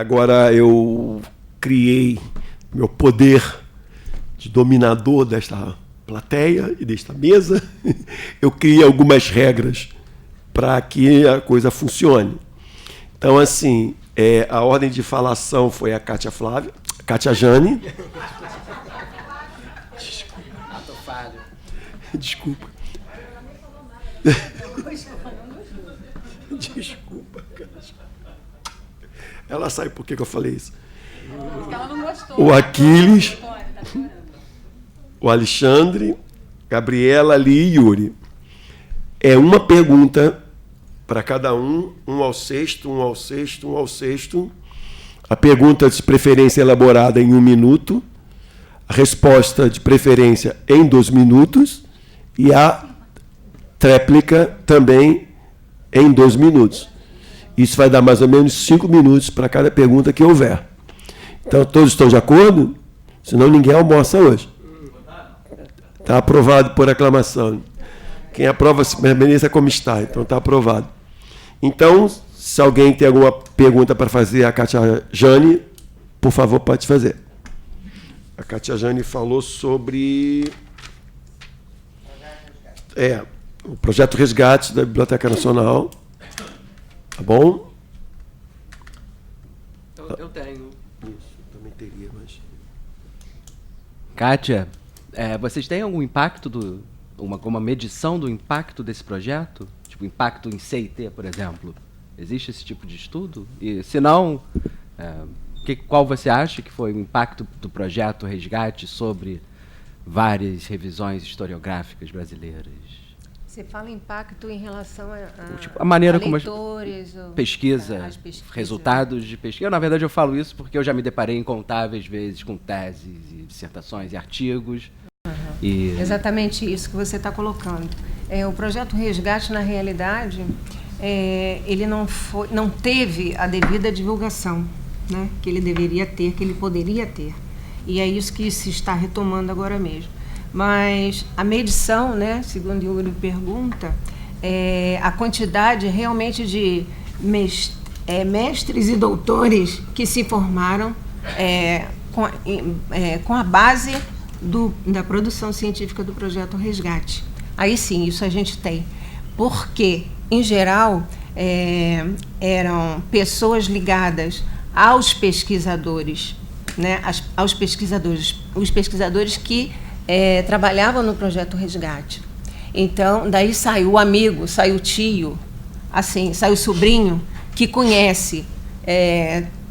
agora eu criei meu poder de dominador desta plateia e desta mesa. Eu criei algumas regras para que a coisa funcione. Então, assim, a ordem de falação foi a Kátia Flávia, Kátia Jane. Desculpa. Desculpa, Kátia. Ela sabe por que eu falei isso. Ela não gostou. O Aquiles, o Alexandre, Gabriela, Ali e Yuri. É uma pergunta para cada um, um ao sexto, um ao sexto, um ao sexto. A pergunta de preferência elaborada em 1 minuto, a resposta de preferência em 2 minutos e a tréplica também em 2 minutos. Isso vai dar mais ou menos 5 minutos para cada pergunta que houver. Então, todos estão de acordo? Senão ninguém almoça hoje. Está aprovado por aclamação. Quem aprova se permaneça como está. Então, está aprovado. Então, se alguém tem alguma pergunta para fazer a Kátia Jane, por favor, pode fazer. A Kátia Jane falou sobre o projeto Resgate da Biblioteca Nacional. Tá bom? Eu tenho. Isso, também teria, mas... Kátia, vocês têm algum impacto, alguma medição do impacto desse projeto? Tipo, impacto em CIT, por exemplo? Existe esse tipo de estudo? E, se não, qual você acha que foi o impacto do projeto Resgate sobre várias revisões historiográficas brasileiras? Você fala impacto em relação a maneira a como leitores, as pesquisas, resultados de pesquisa. Na verdade, eu falo isso porque eu já me deparei incontáveis vezes com teses, e dissertações e artigos. E... Exatamente isso que você está colocando. O projeto Resgate, na realidade, ele não teve a devida divulgação, né, que ele deveria ter, que ele poderia ter. E é isso que se está retomando agora mesmo. Mas a medição, né, segundo o Yuri pergunta, a quantidade realmente de mestres e doutores que se formaram com a base da produção científica do projeto Resgate. Aí sim, isso a gente tem. Porque, em geral, eram pessoas ligadas aos pesquisadores, né, os pesquisadores que trabalhavam no projeto Resgate. Então, daí saiu o amigo, saiu o tio, assim, saiu o sobrinho, que conhece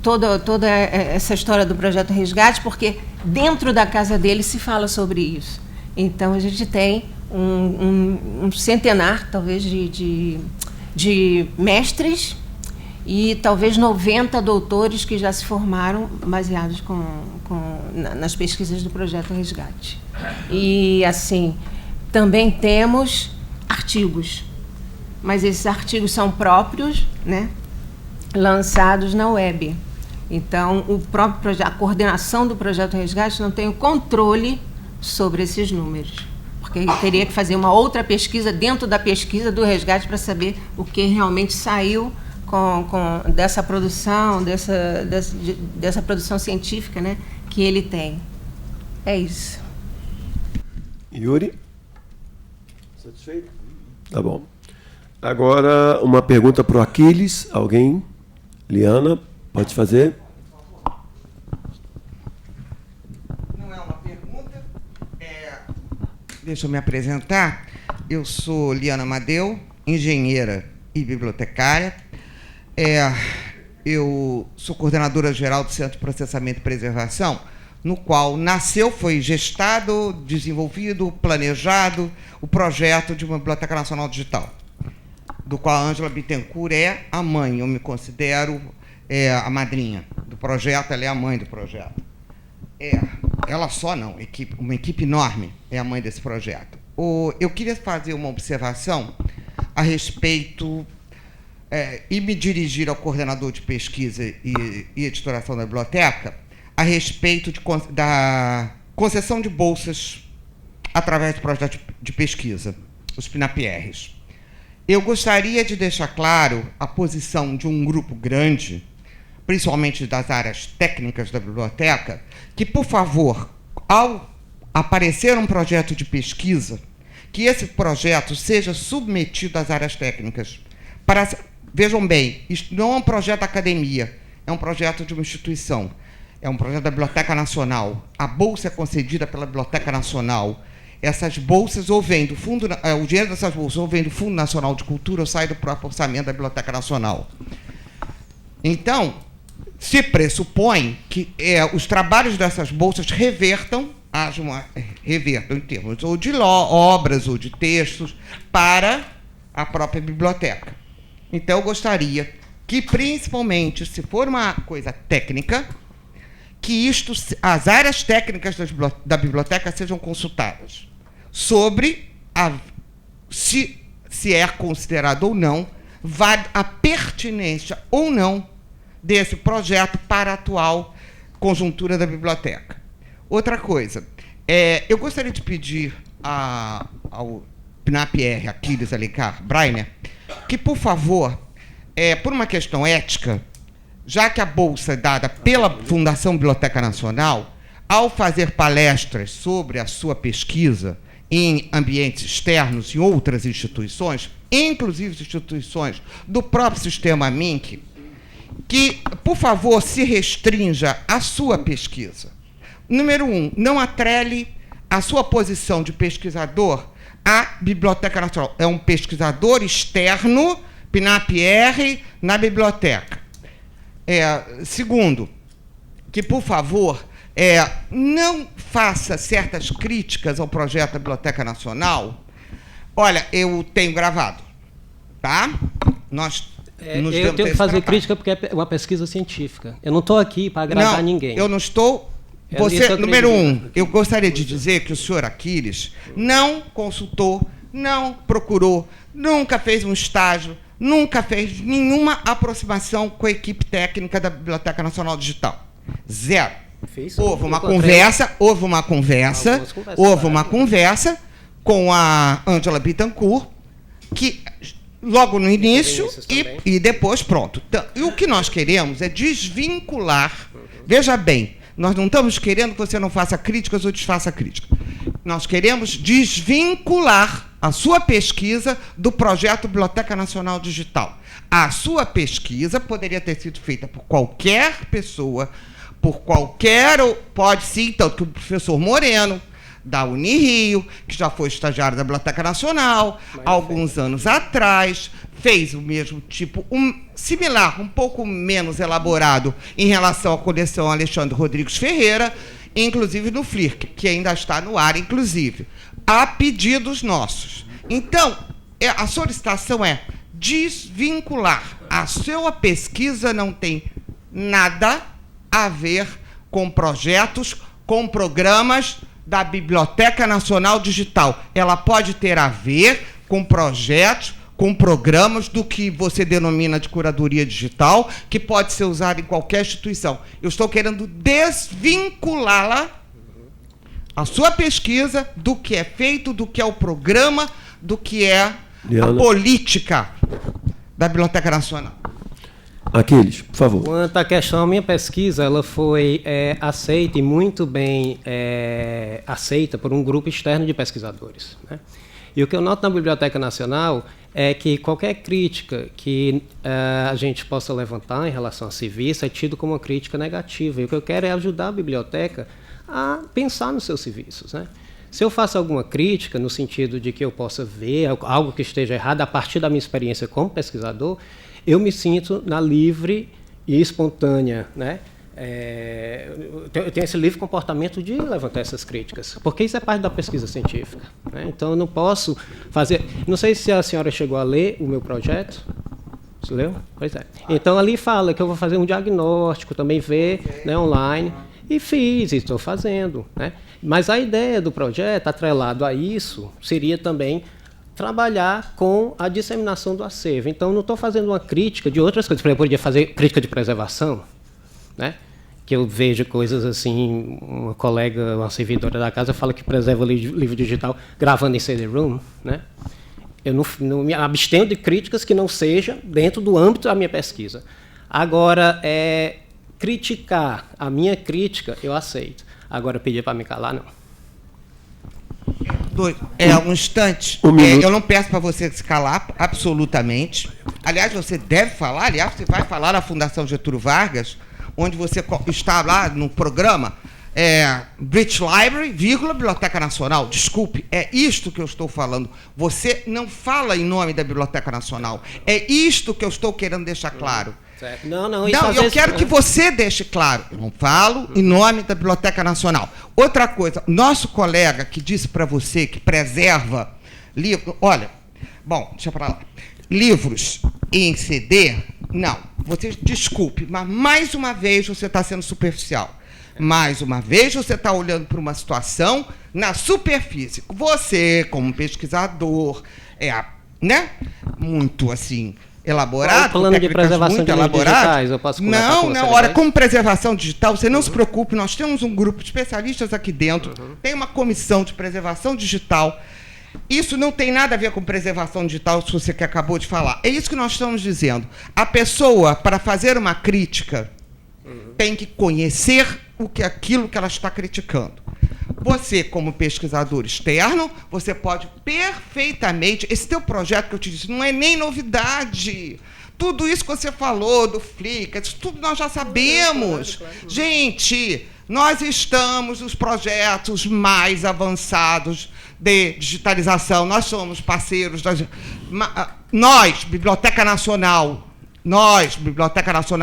toda essa história do projeto Resgate, porque dentro da casa dele se fala sobre isso. Então, a gente tem um centenar, talvez, de mestres e talvez 90 doutores que já se formaram baseados nas pesquisas do projeto Resgate. E, assim, também temos artigos, mas esses artigos são próprios, né, lançados na web. Então, a coordenação do projeto Resgate não tem o controle sobre esses números, porque teria que fazer uma outra pesquisa dentro da pesquisa do Resgate para saber o que realmente saiu dessa produção, dessa produção científica, né, que ele tem. É isso. Yuri? Satisfeito? Tá bom. Agora, uma pergunta para o Aquiles. Alguém? Liana, pode fazer? Não é uma pergunta. Deixa eu me apresentar. Eu sou Liana Amadeu, engenheira e bibliotecária. Eu sou coordenadora geral do Centro de Processamento e Preservação, no qual foi gestado, desenvolvido, planejado o projeto de uma Biblioteca Nacional Digital, do qual a Ângela Bittencourt é a mãe. Eu me considero a madrinha do projeto, ela é a mãe do projeto. Ela só não, uma equipe enorme é a mãe desse projeto. Eu queria fazer uma observação a respeito e me dirigir ao coordenador de pesquisa e editoração da biblioteca a respeito da concessão de bolsas através do projeto de pesquisa, os PNAPRs. Eu gostaria de deixar claro a posição de um grupo grande principalmente das áreas técnicas da biblioteca, que, por favor, ao aparecer um projeto de pesquisa, que esse projeto seja submetido às áreas técnicas. Vejam bem, isto não é um projeto da academia, é um projeto de uma instituição, é um projeto da Biblioteca Nacional. A bolsa é concedida pela Biblioteca Nacional. Essas bolsas ou vêm do fundo, o dinheiro dessas bolsas ou vem do Fundo Nacional de Cultura ou sai do próprio orçamento da Biblioteca Nacional. Então, se pressupõe que os trabalhos dessas bolsas revertam em termos ou de obras ou de textos para a própria biblioteca. Então, eu gostaria que, principalmente, se for uma coisa técnica, que as áreas técnicas da biblioteca sejam consultadas sobre se é considerado ou não a pertinência ou não desse projeto para a atual conjuntura da biblioteca. Outra coisa, eu gostaria de pedir ao PNAP-R, Aquiles Alencar Breiner, que, por favor, por uma questão ética, já que a bolsa é dada pela Fundação Biblioteca Nacional, ao fazer palestras sobre a sua pesquisa em ambientes externos, em outras instituições, inclusive instituições do próprio sistema MINC, que, por favor, se restrinja à sua pesquisa. Número 1, não atrele a sua posição de pesquisador à Biblioteca Nacional. É um pesquisador externo, PNAP-R, na biblioteca. Segundo, que, por favor, não faça certas críticas ao projeto da Biblioteca Nacional. Olha, eu tenho gravado, tá? Eu tenho que fazer crítica porque é uma pesquisa científica. Eu não estou aqui para agradar ninguém. Eu não estou... número 1, eu gostaria de dizer que o senhor Aquiles não consultou, não procurou, nunca fez um estágio, nunca fez nenhuma aproximação com a equipe técnica da Biblioteca Nacional Digital. Zero. Houve uma conversa com a Ângela Bittencourt, que logo no início e depois pronto. Então, e o que nós queremos é desvincular. Veja bem, nós não estamos querendo que você não faça críticas ou desfaça críticas. Nós queremos desvincular a sua pesquisa do projeto Biblioteca Nacional Digital. A sua pesquisa poderia ter sido feita por qualquer pessoa, pode sim, tanto que o professor Moreno, da Unirio, que já foi estagiário da Biblioteca Nacional, alguns anos atrás, fez o mesmo tipo, similar, um pouco menos elaborado em relação à coleção Alexandre Rodrigues Ferreira, inclusive no FLIRC, que ainda está no ar, inclusive, a pedidos nossos. Então, a solicitação é desvincular. A sua pesquisa não tem nada a ver com projetos, com programas da Biblioteca Nacional Digital. Ela pode ter a ver com projetos, com programas do que você denomina de curadoria digital, que pode ser usado em qualquer instituição. Eu estou querendo desvinculá-la, a sua pesquisa, do que é feito, do que é o programa, do que é a política da Biblioteca Nacional. Aquiles, por favor. Quanto à questão, a minha pesquisa ela foi aceita e muito bem aceita por um grupo externo de pesquisadores, né? E o que eu noto na Biblioteca Nacional é que qualquer crítica que a gente possa levantar em relação a serviço é tido como uma crítica negativa. E o que eu quero é ajudar a biblioteca a pensar nos seus serviços, né? Se eu faço alguma crítica no sentido de que eu possa ver algo que esteja errado a partir da minha experiência como pesquisador, eu me sinto na livre e espontânea, né? Eu tenho esse livre comportamento de levantar essas críticas, porque isso é parte da pesquisa científica, né? Então eu não posso fazer... Não sei se a senhora chegou a ler o meu projeto. Você leu? Pois é. Então ali fala que eu vou fazer um diagnóstico, também ver, né, online, e fiz, e estou fazendo, né? Mas a ideia do projeto, atrelado a isso, seria também trabalhar com a disseminação do acervo. Então, não estou fazendo uma crítica de outras coisas. Por exemplo, eu podia fazer crítica de preservação, né? Que eu vejo coisas assim, uma colega, uma servidora da casa, fala que preserva livro digital gravando em CD-ROM, né? Eu não me abstenho de críticas que não sejam dentro do âmbito da minha pesquisa. Agora, criticar, a minha crítica, eu aceito. Agora, pedir para me calar, não. Um instante. Eu não peço para você se calar, absolutamente. Aliás, você deve falar. Aliás, você vai falar na Fundação Getúlio Vargas, onde você está lá no programa British Library, Biblioteca Nacional. Desculpe, é isto que eu estou falando. Você não fala em nome da Biblioteca Nacional. É isto que eu estou querendo deixar claro. Certo. Não, eu quero que você deixe claro. Eu não falo em nome da Biblioteca Nacional. Outra coisa, nosso colega que disse para você que preserva livros. Olha, bom, deixa para lá. Livros em CD, não. Você desculpe, mas mais uma vez você está sendo superficial. Mais uma vez você está olhando para uma situação na superfície. Você, como pesquisador, né? Muito assim. Elaborado, plano de preservação muito de elaborado. Digitais, eu posso não, olha, como preservação digital, você não se preocupe, nós temos um grupo de especialistas aqui dentro, tem uma comissão de preservação digital. Isso não tem nada a ver com preservação digital, se você que acabou de falar. É isso que nós estamos dizendo. A pessoa, para fazer uma crítica, tem que conhecer aquilo que ela está criticando. Você, como pesquisador externo, você pode perfeitamente... Esse teu projeto que eu te disse não é nem novidade. Tudo isso que você falou do Flickr, isso tudo nós já sabemos. Claro. Gente, nós estamos nos projetos mais avançados de digitalização. Nós somos parceiros nós, Biblioteca Nacional,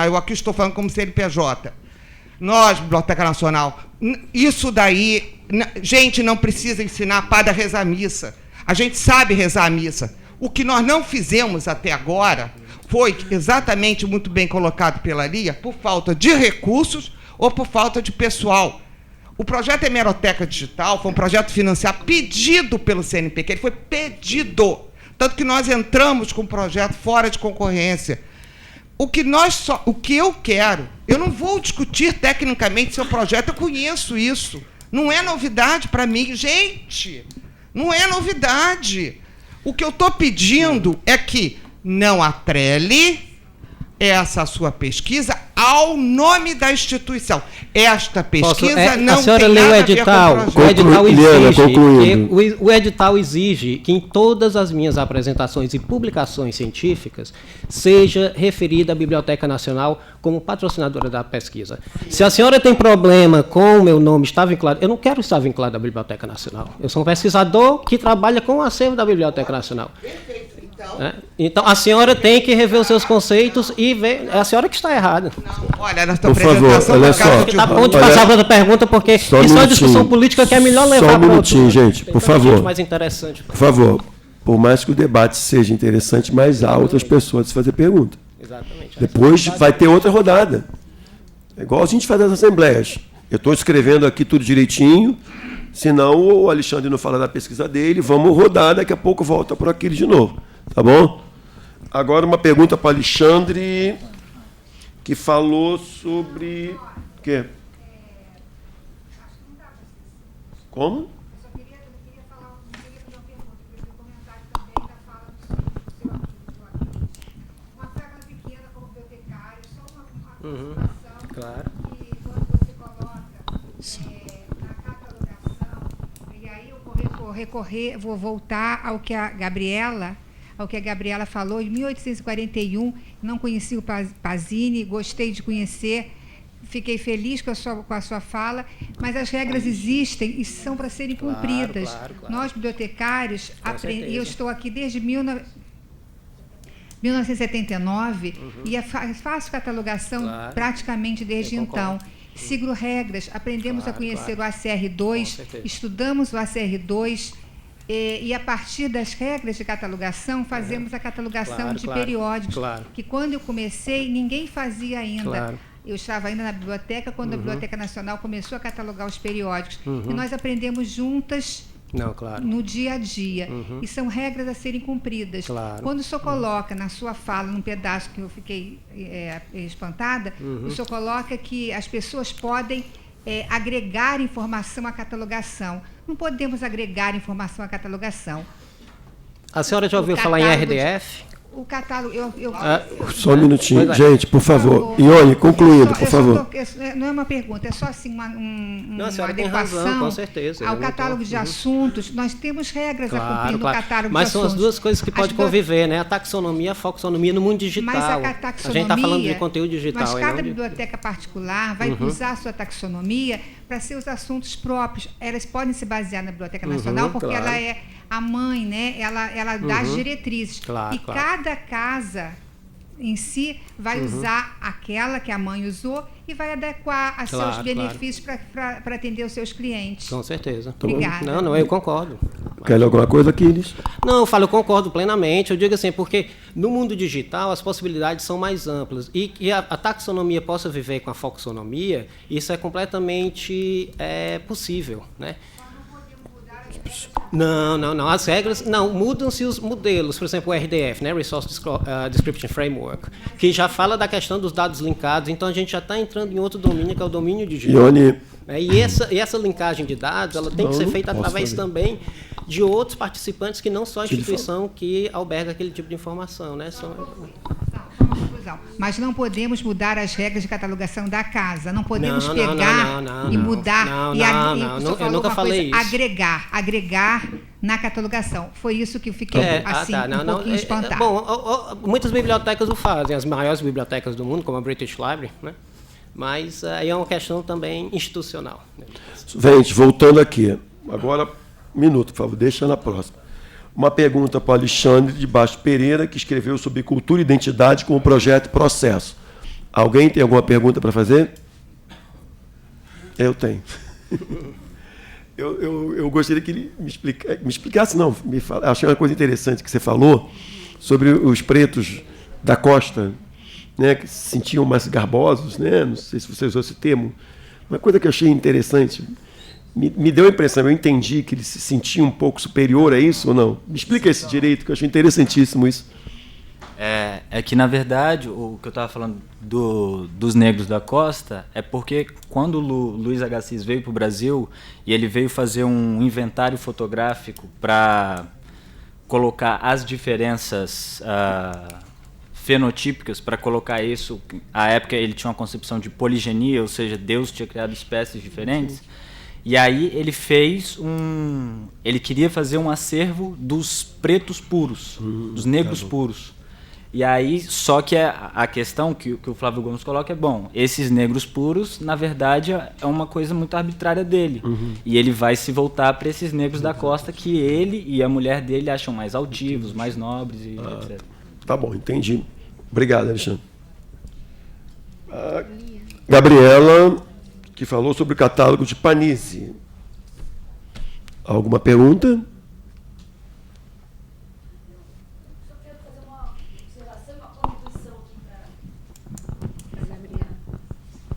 eu aqui estou falando como CNPJ. Nós, Biblioteca Nacional, isso daí... Gente, não precisa ensinar padre a rezar a missa. A gente sabe rezar a missa. O que nós não fizemos até agora foi exatamente muito bem colocado pela Lia, por falta de recursos ou por falta de pessoal. O projeto Hemeroteca Digital foi um projeto financiado, pedido pelo CNPq, ele foi pedido. Tanto que nós entramos com um projeto fora de concorrência. O que eu quero, eu não vou discutir tecnicamente seu projeto, eu conheço isso. Não é novidade para mim, gente. Não é novidade. O que eu estou pedindo é que não atrele essa sua pesquisa ao nome da instituição. Esta pesquisa não tem nada a ver com o projeto. O edital exige que em todas as minhas apresentações e publicações científicas seja referida a Biblioteca Nacional como patrocinadora da pesquisa. Se a senhora tem problema com o meu nome estar vinculado, eu não quero estar vinculado à Biblioteca Nacional. Eu sou um pesquisador que trabalha com o acervo da Biblioteca Nacional. Então, a senhora tem que rever os seus conceitos e ver. É a senhora que está errada. Não, olha, nós estamos apresentação olha só. Está bom de passar para outra pergunta, porque isso é uma discussão política que é melhor levar para um minutinho, gente, por favor. Mais interessante. Por favor, por mais que o debate seja interessante, mas há outras pessoas a fazer pergunta. Exatamente. Depois vai ter outra rodada. É igual a gente faz nas assembleias. Eu estou escrevendo aqui tudo direitinho, senão o Alexandre não fala da pesquisa dele, vamos rodar, daqui a pouco volta por aquele de novo. Tá bom? Agora uma pergunta para o Alexandre, que falou sobre... O quê? Como? Eu só queria fazer uma pergunta, porque o comentário também da fala do seu amigo. Uma fragma pequena como bibliotecário, só uma aproximação. Claro. Que quando você coloca na catalogação, e aí eu vou voltar ao que a Gabriela falou, em 1841, não conheci o Pasini, gostei de conhecer, fiquei feliz com a sua fala, mas as regras existem e são para serem cumpridas. Claro. Nós, bibliotecários, eu estou aqui desde 1979 e faço catalogação praticamente desde então. Sigo regras, aprendemos a conhecer o ACR2, estudamos o ACR2, e a partir das regras de catalogação, fazemos a catalogação de periódicos, que quando eu comecei, ninguém fazia ainda. Eu estava ainda na biblioteca, quando a Biblioteca Nacional começou a catalogar os periódicos. E nós aprendemos juntas no dia a dia. E são regras a serem cumpridas. Quando o senhor coloca na sua fala, num pedaço que eu fiquei espantada, o senhor coloca que as pessoas podem agregar informação à catalogação. Não podemos agregar informação à catalogação. A senhora já ouviu falar em RDF? O catálogo, Só um minutinho, Pois é. gente, por favor. Ione, concluindo, por favor. Não é uma pergunta, é só assim uma Não, a senhora tem adequação razão, com certeza. ao catálogo de assuntos. Nós temos regras a cumprir no catálogo Mas de são assuntos. as duas coisas que podem As duas- conviver, né? A taxonomia e a foxonomia no mundo digital. Mas a A taxonomia, gente está falando de conteúdo digital. mas e cada não de- biblioteca particular vai usar a sua taxonomia para seus assuntos próprios. Elas podem se basear na Biblioteca Nacional, porque claro. ela é a mãe, né? Ela dá as diretrizes. Claro, e claro. cada casa em si vai usar aquela que a mãe usou e vai adequar a seus Claro, benefícios para atender os seus clientes. Com certeza. Obrigada. Não, eu concordo. Quer alguma coisa, Aquiles? Não, eu concordo plenamente. Eu digo assim, porque no mundo digital as possibilidades são mais amplas. E que a taxonomia possa viver com a foxonomia, isso é completamente possível, né? Não. As regras, não, mudam-se os modelos. Por exemplo, o RDF, né, Resource Description Framework, que já fala da questão dos dados linkados. Então, a gente já está entrando em outro domínio, que é o domínio digital. Ione, E essa linkagem de dados, ela tem que ser feita através também de outros participantes que não só a instituição que alberga aquele tipo de informação, né? Mas não podemos mudar as regras de catalogação da casa. Não podemos Não, pegar e mudar. Eu nunca falei isso. Agregar na catalogação. Foi isso que eu fiquei um pouquinho espantada. Bom, muitas bibliotecas o fazem, as maiores bibliotecas do mundo, como a British Library, né? Mas aí é uma questão também institucional. gente, voltando aqui. Agora, um minuto, por favor, deixa na próxima. Uma pergunta para o Alexandre de Bastos Pereira, que escreveu sobre cultura e identidade com o projeto Processo. Alguém tem alguma pergunta para fazer? Eu tenho. Eu gostaria que ele me explicasse, não, achei uma coisa interessante que você falou sobre os pretos da costa, né, que se sentiam mais garbosos, né? Não sei se você usou esse termo. Uma coisa que eu achei interessante, me deu a impressão, eu entendi que ele se sentia um pouco superior a isso ou não? Me explica esse direito, que eu achei interessantíssimo isso. É que, na verdade, o que eu estava falando dos negros da costa é porque quando o Luiz Agassiz veio para o Brasil e ele veio fazer um inventário fotográfico para colocar as diferenças fenotípicas, para colocar isso, à época ele tinha uma concepção de poligenia, ou seja, Deus tinha criado espécies diferentes. E aí ele queria fazer um acervo dos pretos puros, dos negros puros. E aí, só que a questão que o Flávio Gomes coloca é, esses negros puros, na verdade, é uma coisa muito arbitrária dele. E ele vai se voltar para esses negros da costa que ele e a mulher dele acham mais altivos, mais nobres, e etc. Tá bom, entendi. Obrigado, Alexandre. Gabriela, que falou sobre o catálogo de Panizzi. Alguma pergunta? Só quero fazer uma observação e uma contribuição aqui para a Gabriela.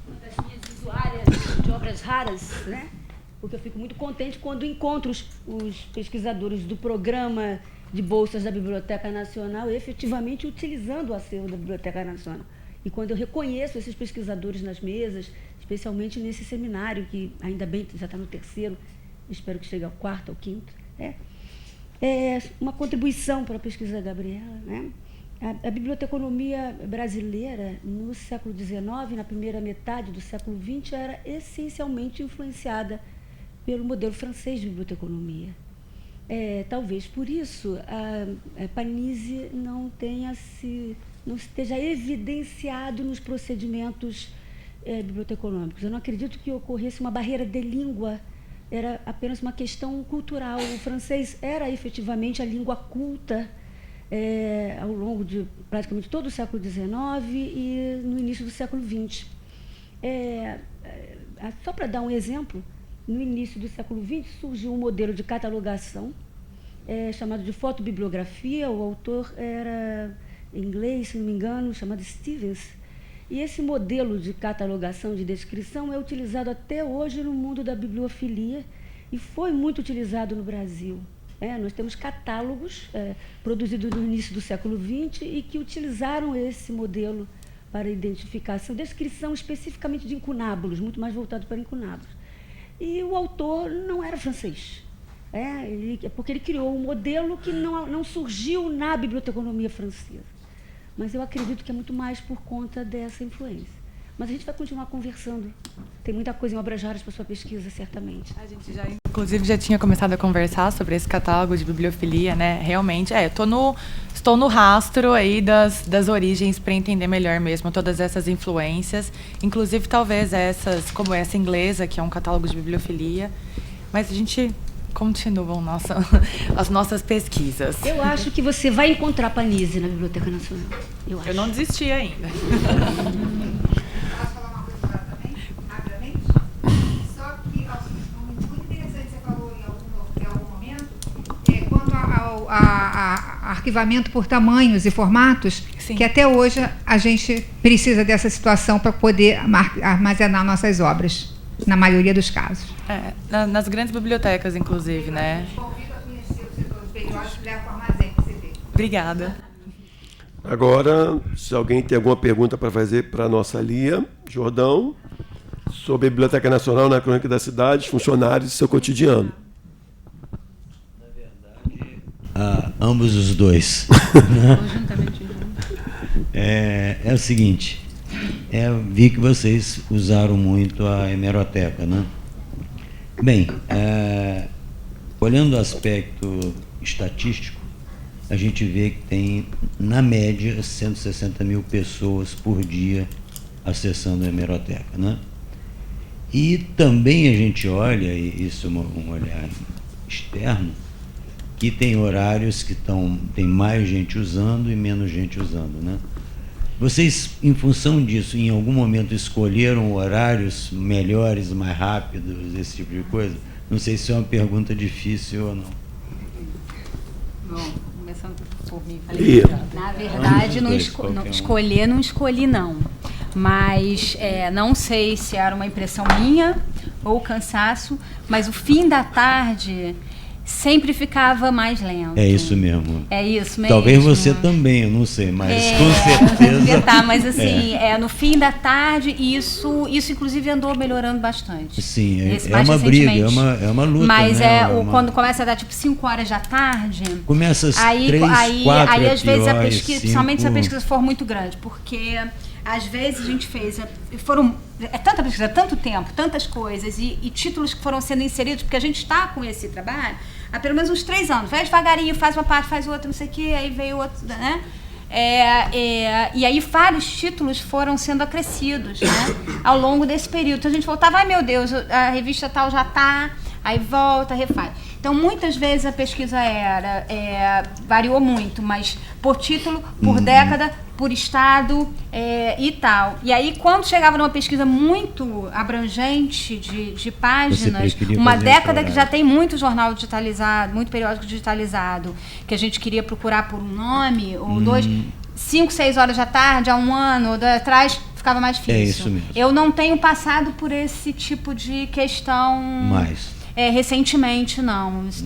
Uma das minhas usuárias de obras raras, né? Porque eu fico muito contente quando encontro os pesquisadores do programa de bolsas da Biblioteca Nacional efetivamente utilizando o acervo da Biblioteca Nacional. E quando eu reconheço esses pesquisadores nas mesas, especialmente nesse seminário, que ainda bem já está no 3º, espero que chegue ao 4º, ao 5º, é uma contribuição para a pesquisa da Gabriela, né? A biblioteconomia brasileira, no século XIX, na primeira metade do século XX, era essencialmente influenciada pelo modelo francês de biblioteconomia. Talvez por isso a Panizzi não esteja evidenciado nos procedimentos biblioteconômicos. Eu não acredito que ocorresse uma barreira de língua, era apenas uma questão cultural. O francês era efetivamente a língua culta ao longo de praticamente todo o século XIX e no início do século XX. Só para dar um exemplo, no início do século XX surgiu um modelo de catalogação chamado de fotobibliografia. O autor era inglês, se não me engano, chamado Stevens. E esse modelo de catalogação, de descrição, é utilizado até hoje no mundo da bibliofilia e foi muito utilizado no Brasil. Nós temos catálogos produzidos no início do século XX e que utilizaram esse modelo para identificação, descrição especificamente de incunábulos, muito mais voltado para incunábulos. E o autor não era francês. Porque ele criou um modelo que não surgiu na biblioteconomia francesa. Mas eu acredito que é muito mais por conta dessa influência. Mas a gente vai continuar conversando. Tem muita coisa em Obras Raras para sua pesquisa, certamente. A gente inclusive, já tinha começado a conversar sobre esse catálogo de bibliofilia, né? Realmente, estou no rastro aí das origens para entender melhor mesmo todas essas influências, inclusive talvez essas, como essa inglesa, que é um catálogo de bibliofilia. Mas a gente continua as nossas pesquisas. Eu acho que você vai encontrar Panizzi na Biblioteca Nacional. Eu não desisti ainda. Arquivamento por tamanhos e formatos, sim, que até hoje a gente precisa dessa situação para poder armazenar nossas obras, na maioria dos casos. Nas grandes bibliotecas, inclusive, né? Convido a conhecer o setor periódico, leva para o armazém para você ver. Obrigada. Agora, se alguém tem alguma pergunta para fazer para a nossa Lia Jordão, sobre a Biblioteca Nacional na Crônica das Cidades, funcionários e seu cotidiano. Ambos os dois. É o seguinte, vi que vocês usaram muito a hemeroteca, né? Bem, olhando o aspecto estatístico, a gente vê que tem, na média, 160 mil pessoas por dia acessando a hemeroteca, né? E também a gente olha, e isso é um olhar externo, que tem horários que tem mais gente usando e menos gente usando, né? Vocês, em função disso, em algum momento escolheram horários melhores, mais rápidos, esse tipo de coisa? Não sei se é uma pergunta difícil ou não. Bom, começando por mim. Falei, na verdade, escolher não escolhi, não. Mas não sei se era uma impressão minha ou cansaço, mas o fim da tarde sempre ficava mais lento. É isso mesmo. É isso mesmo. Talvez você também, eu não sei, mas com certeza. Mas assim, no fim da tarde, isso inclusive andou melhorando bastante. Sim, é uma briga, é uma luta. Mas né? quando começa a dar tipo 5 horas da tarde, começa às 3, 4, aí às vezes a pesquisa, 5... principalmente se a pesquisa for muito grande, porque às vezes a gente fez, tanta pesquisa, tanto tempo, tantas coisas e títulos que foram sendo inseridos, porque a gente está com esse trabalho há pelo menos uns 3 anos. Vai devagarinho, faz uma parte, faz outra, não sei o quê, aí veio outro, né? E aí vários títulos foram sendo acrescidos, né, ao longo desse período. Então a gente voltava, ai meu Deus, a revista tal já está, aí volta, refaz. Então muitas vezes a pesquisa variou muito, mas por título, por década, por estado e tal. E aí quando chegava numa pesquisa muito abrangente de páginas, uma década que já tem muito jornal digitalizado, muito periódico digitalizado, que a gente queria procurar por um nome ou dois, 5, 6 horas da tarde, há um ano atrás, ficava mais difícil. É isso mesmo. Eu não tenho passado por esse tipo de questão recentemente, não. Isso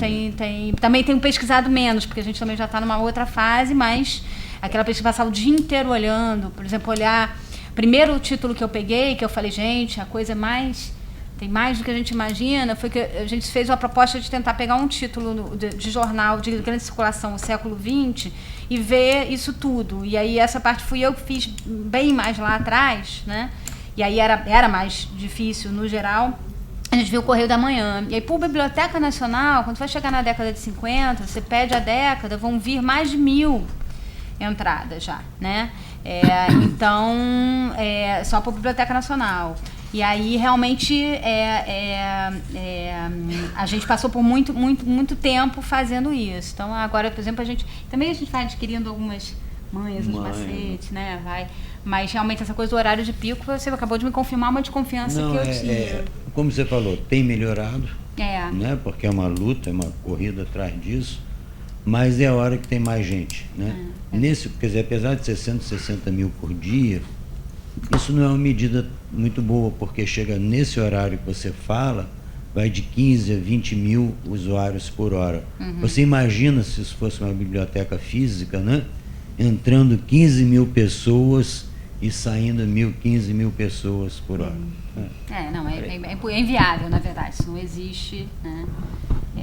também tenho pesquisado menos, porque a gente também já está numa outra fase, mas aquela pesquisa passar o dia inteiro olhando, por exemplo, olhar. Primeiro título que eu peguei, que eu falei, gente, a coisa tem mais do que a gente imagina, foi que a gente fez uma proposta de tentar pegar um título de jornal de grande circulação do século XX e ver isso tudo. E aí essa parte fui eu que fiz bem mais lá atrás, né? E aí era mais difícil no geral. A gente viu o Correio da Manhã. E aí, por Biblioteca Nacional, quando vai chegar na década de 50, você pede a década, vão vir mais de 1000 entradas já, né? Então, só por Biblioteca Nacional. E aí, realmente, a gente passou por muito tempo fazendo isso. Então, agora, por exemplo, a gente vai adquirindo algumas manhas, uns macetes, né? Mas, realmente, essa coisa do horário de pico, você acabou de me confirmar uma desconfiança que eu tinha. Como você falou, tem melhorado, né? Porque é uma luta, é uma corrida atrás disso, mas é a hora que tem mais gente, né? Quer dizer, apesar de ser 160 mil por dia, isso não é uma medida muito boa, porque chega nesse horário que você fala, vai de 15 a 20 mil usuários por hora. Você imagina se isso fosse uma biblioteca física, né? Entrando 15 mil pessoas e saindo 15 mil pessoas por hora. É inviável, na verdade, isso não existe, né?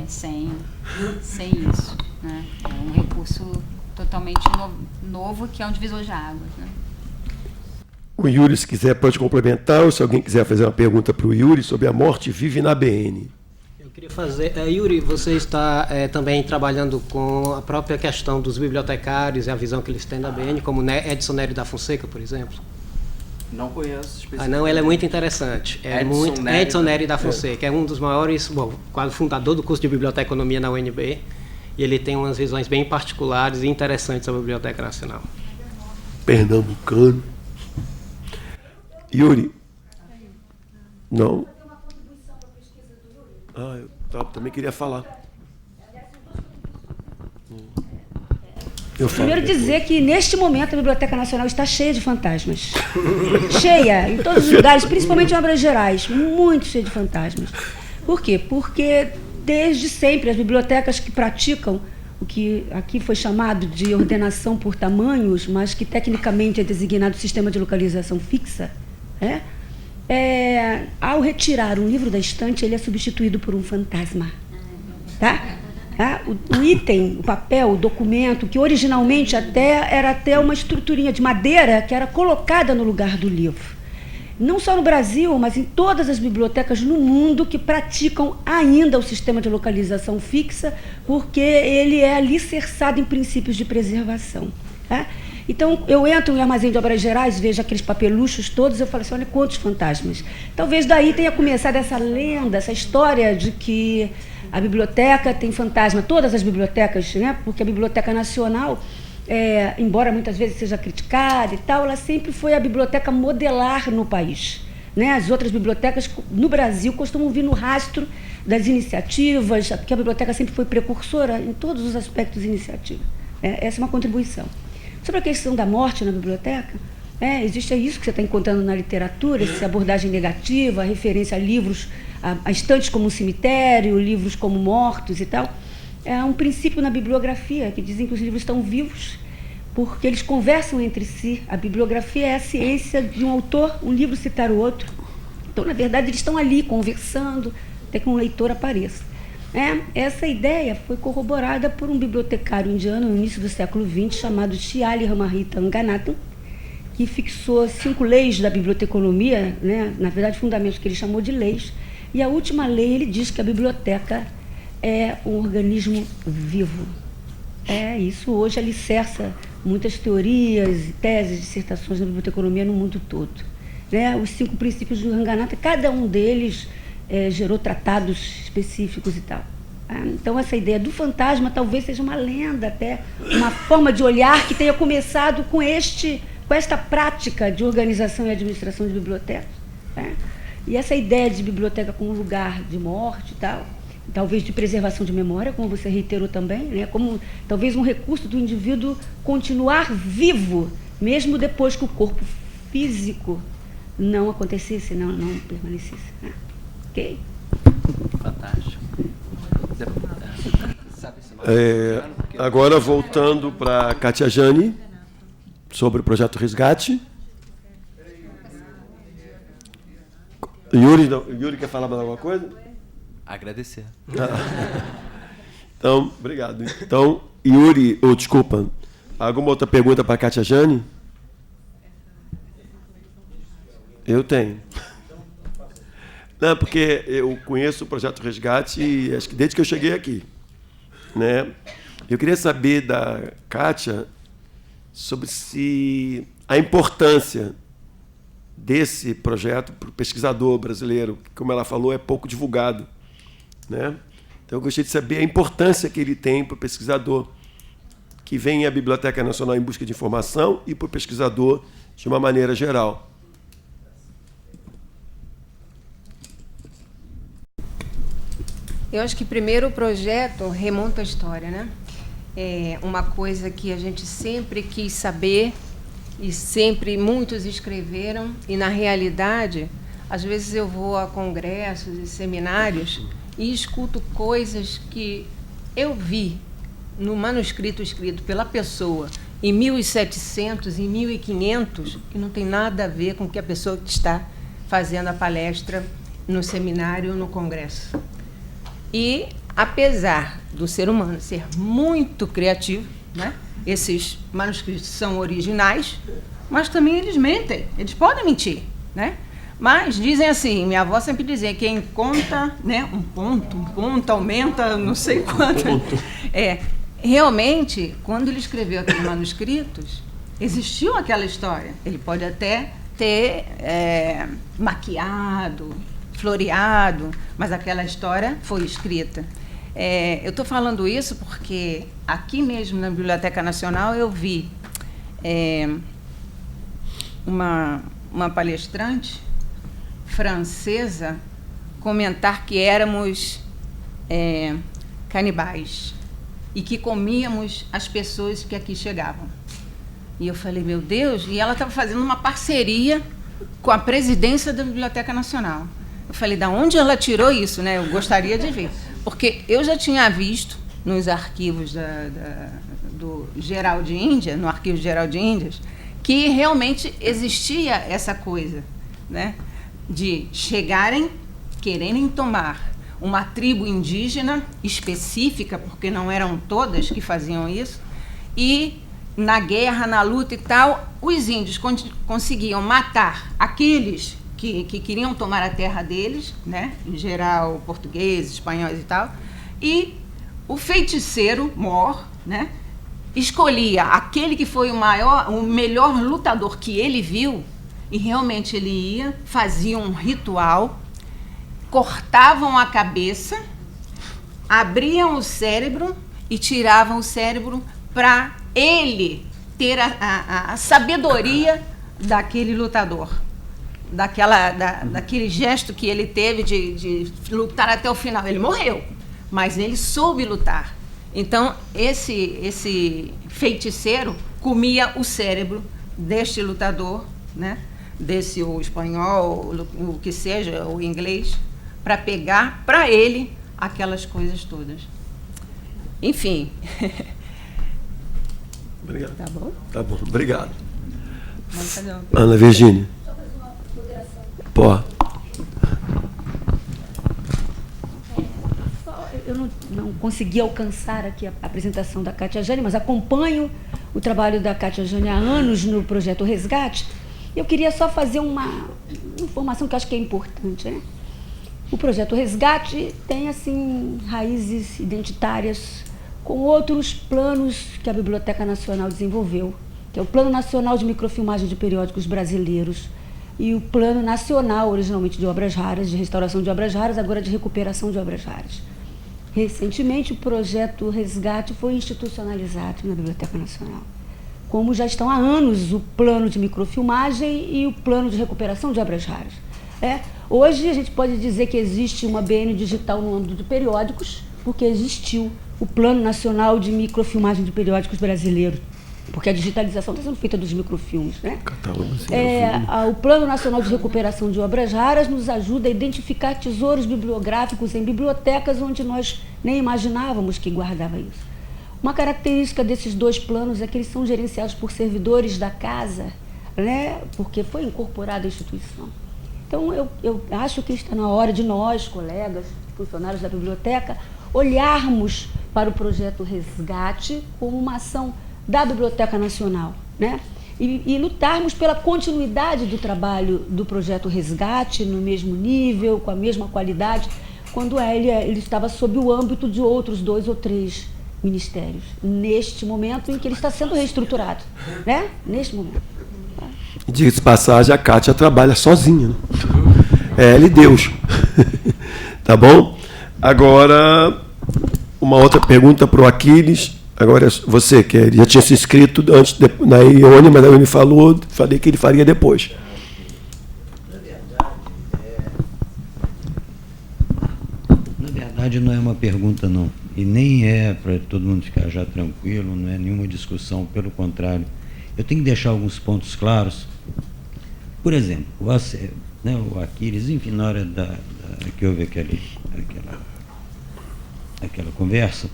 sem isso, né? É um recurso totalmente novo, que é um divisor de águas, né? O Yuri, se quiser, pode complementar, ou se alguém quiser fazer uma pergunta para o Yuri sobre a morte vive na BN. Eu queria fazer... Yuri, você está também trabalhando com a própria questão dos bibliotecários e a visão que eles têm da BN, como Edson Nery da Fonseca, por exemplo? Não conheço especificamente. Não, ela é muito interessante. Edson Nery da Fonseca, é um dos maiores, quase fundador do curso de Biblioteconomia na UNB, e ele tem umas visões bem particulares e interessantes sobre a Biblioteca Nacional. Pernambucano. Yuri? Não? Eu também queria falar. Primeiro dizer que, neste momento, a Biblioteca Nacional está cheia de fantasmas. Cheia, em todos os lugares, principalmente em Obras Gerais, muito cheia de fantasmas. Por quê? Porque, desde sempre, as bibliotecas que praticam o que aqui foi chamado de ordenação por tamanhos, mas que tecnicamente é designado sistema de localização fixa, ao retirar um livro da estante, ele é substituído por um fantasma. Tá? O item, o papel, o documento, que originalmente era até uma estruturinha de madeira que era colocada no lugar do livro. Não só no Brasil, mas em todas as bibliotecas no mundo que praticam ainda o sistema de localização fixa, porque ele é alicerçado em princípios de preservação. Tá? Então, eu entro em Armazém de Obras Gerais, vejo aqueles papeluchos todos, eu falo assim, olha quantos fantasmas. Talvez daí tenha começado essa lenda, essa história de que a biblioteca tem fantasma, todas as bibliotecas, né? Porque a Biblioteca Nacional, embora muitas vezes seja criticada e tal, ela sempre foi a biblioteca modelar no país. Né? As outras bibliotecas no Brasil costumam vir no rastro das iniciativas, porque a biblioteca sempre foi precursora em todos os aspectos de iniciativa. Essa é uma contribuição. Sobre a questão da morte na biblioteca, existe isso que você está encontrando na literatura, essa abordagem negativa, a referência a livros, a estantes como um cemitério, livros como mortos e tal. É um princípio na bibliografia, que dizem que os livros estão vivos, porque eles conversam entre si. A bibliografia é a ciência de um autor, um livro citar o outro. Então, na verdade, eles estão ali conversando, até que um leitor apareça. Essa ideia foi corroborada por um bibliotecário indiano no início do século XX, chamado Shyali Ramarita Ranganathan, que fixou 5 leis da biblioteconomia, né? Na verdade, fundamentos que ele chamou de leis, e a última lei ele diz que a biblioteca é um organismo vivo. Isso hoje alicerça muitas teorias, teses, dissertações da biblioteconomia no mundo todo. Né? Os 5 princípios do Ranganathan, cada um deles gerou tratados específicos e tal. Então, essa ideia do fantasma talvez seja uma lenda, até uma forma de olhar que tenha começado com esta prática de organização e administração de bibliotecas. E essa ideia de biblioteca como lugar de morte e tal, talvez de preservação de memória, como você reiterou também, né? Como talvez um recurso do indivíduo continuar vivo, mesmo depois que o corpo físico não acontecesse, não permanecesse. Ok? Fantástico. Agora, voltando para Kátia Jani, sobre o projeto Resgate. Yuri quer falar mais alguma coisa? Agradecer. Então, obrigado. Então, Yuri, desculpa, alguma outra pergunta para a Kátia Jani? Eu tenho. Não, porque eu conheço o projeto Resgate, acho que desde que eu cheguei aqui. Né? Eu queria saber da Kátia sobre a importância desse projeto para o pesquisador brasileiro, que, como ela falou, é pouco divulgado. Né? Então, eu gostaria de saber a importância que ele tem para o pesquisador que vem à Biblioteca Nacional em busca de informação e para o pesquisador de uma maneira geral. Eu acho que primeiro o projeto remonta a história, né? É uma coisa que a gente sempre quis saber e sempre muitos escreveram, e na realidade, às vezes eu vou a congressos e seminários e escuto coisas que eu vi no manuscrito escrito pela pessoa em 1700, em 1500, que não tem nada a ver com o que a pessoa que está fazendo a palestra no seminário ou no congresso. E apesar do ser humano ser muito criativo, né? Esses manuscritos são originais, mas também eles mentem, eles podem mentir, né? Mas dizem assim, minha avó sempre dizia, quem conta, né, um ponto aumenta não sei quanto. Realmente, quando ele escreveu aqueles manuscritos, existiu aquela história. Ele pode até ter maquiado, floreado, mas aquela história foi escrita. Eu estou falando isso porque aqui mesmo na Biblioteca Nacional eu vi uma palestrante francesa comentar que éramos canibais e que comíamos as pessoas que aqui chegavam. E eu falei, meu Deus, e ela estava fazendo uma parceria com a presidência da Biblioteca Nacional. Eu falei, da onde ela tirou isso, né? Eu gostaria de ver. Porque eu já tinha visto nos arquivos do Geral de Índia, no Arquivo Geral de Índias, que realmente existia essa coisa, né? De chegarem, quererem tomar uma tribo indígena específica, porque não eram todas que faziam isso, e na guerra, na luta e tal, os índios conseguiam matar aqueles que queriam tomar a terra deles, né? Em geral portugueses, espanhóis e tal, e o feiticeiro mor, né? Escolhia aquele que foi o melhor lutador que ele viu, e realmente ele ia, fazia um ritual, cortavam a cabeça, abriam o cérebro e tiravam o cérebro para ele ter a sabedoria daquele lutador, daquele gesto que ele teve de lutar até o final. Ele morreu, mas ele soube lutar. Então, esse feiticeiro comia o cérebro deste lutador, né? Desse o espanhol, o que seja, o inglês, para pegar para ele aquelas coisas todas. Enfim. Obrigado. Tá bom? Tá bom, obrigado. Vamos fazer uma Ana Virgínia. Pô. Eu não consegui alcançar aqui a apresentação da Kátia Jane, mas acompanho o trabalho da Kátia Jane há anos no projeto Resgate. Eu queria só fazer uma informação que eu acho que é importante, né? O projeto Resgate tem, assim, raízes identitárias com outros planos que a Biblioteca Nacional desenvolveu, que é o Plano Nacional de Microfilmagem de Periódicos Brasileiros e o Plano Nacional, originalmente de Obras Raras, de restauração de obras raras, agora de recuperação de obras raras. Recentemente, o projeto Resgate foi institucionalizado na Biblioteca Nacional, como já estão há anos o plano de microfilmagem e o plano de recuperação de obras raras. Hoje a gente pode dizer que existe uma BN digital no âmbito de periódicos, porque existiu o Plano Nacional de Microfilmagem de Periódicos Brasileiros, porque a digitalização está sendo feita dos microfilmes, né? O Plano Nacional de Recuperação de Obras Raras nos ajuda a identificar tesouros bibliográficos em bibliotecas onde nós nem imaginávamos que guardava isso. Uma característica desses dois planos é que eles são gerenciados por servidores da casa, né? Porque foi incorporada à instituição. Então, eu acho que está na hora de nós, colegas, funcionários da biblioteca, olharmos para o projeto Resgate como uma ação da Biblioteca Nacional, né? E lutarmos pela continuidade do trabalho do projeto Resgate no mesmo nível, com a mesma qualidade, quando ele estava sob o âmbito de outros 2 ou 3 ministérios, neste momento em que ele está sendo reestruturado, né? Neste momento. Diga-se de passagem, a Kátia trabalha sozinha, né? Ela e Deus. Tá bom? Agora, uma outra pergunta para o Aquiles. Agora, você, que já tinha se inscrito antes na Ione, mas a Ione falei que ele faria depois. Na verdade, não é uma pergunta, não. E nem é para todo mundo ficar já tranquilo, não é nenhuma discussão, pelo contrário. Eu tenho que deixar alguns pontos claros. Por exemplo, o Aquiles, enfim, na hora que houve aquela conversa,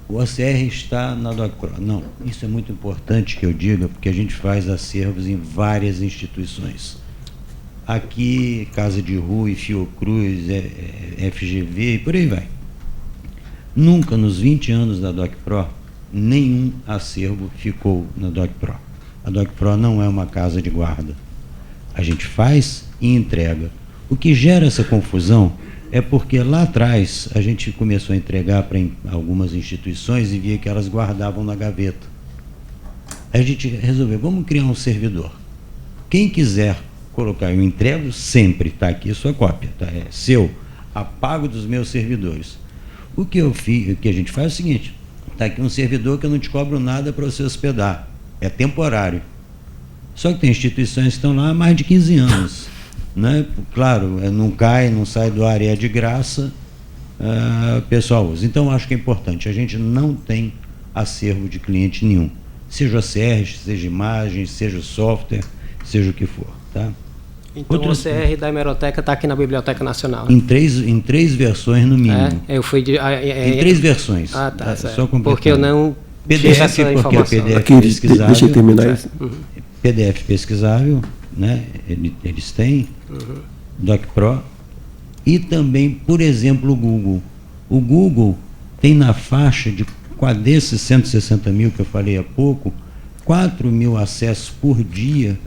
o ACR está na DocPro. Não, isso é muito importante que eu diga, porque a gente faz acervos em várias instituições. Aqui, Casa de Rua, Fiocruz, FGV e por aí vai. Nunca, nos 20 anos da DocPro, nenhum acervo ficou na DocPro. A DocPro não é uma casa de guarda. A gente faz e entrega. O que gera essa confusão é porque lá atrás a gente começou a entregar para algumas instituições e via que elas guardavam na gaveta. Aí a gente resolveu, vamos criar um servidor. Quem quiser colocar, eu entrego sempre, está aqui a sua cópia, tá? É seu, apago dos meus servidores. O que eu fiz, o que a gente faz é o seguinte, está aqui um servidor que eu não te cobro nada para você hospedar, é temporário. Só que tem instituições que estão lá há mais de 15 anos. Né? Claro, não cai, não sai do ar e é de graça, o pessoal usa. Então, acho que é importante, a gente não tem acervo de cliente nenhum. Seja OCR, seja imagem, seja software, seja o que for. Tá? Então, o OCR da Hemeroteca está aqui na Biblioteca Nacional. Em três versões, no mínimo. Eu fui em 3 versões. Ah, tá, só porque eu não PDF, essa porque é PDF aqui, pesquisável. deixa eu terminar isso. PDF pesquisável, né? Eles têm, DocPro, e também, por exemplo, o Google. O Google tem na faixa de, desses 160 mil que eu falei há pouco, 4 mil acessos por dia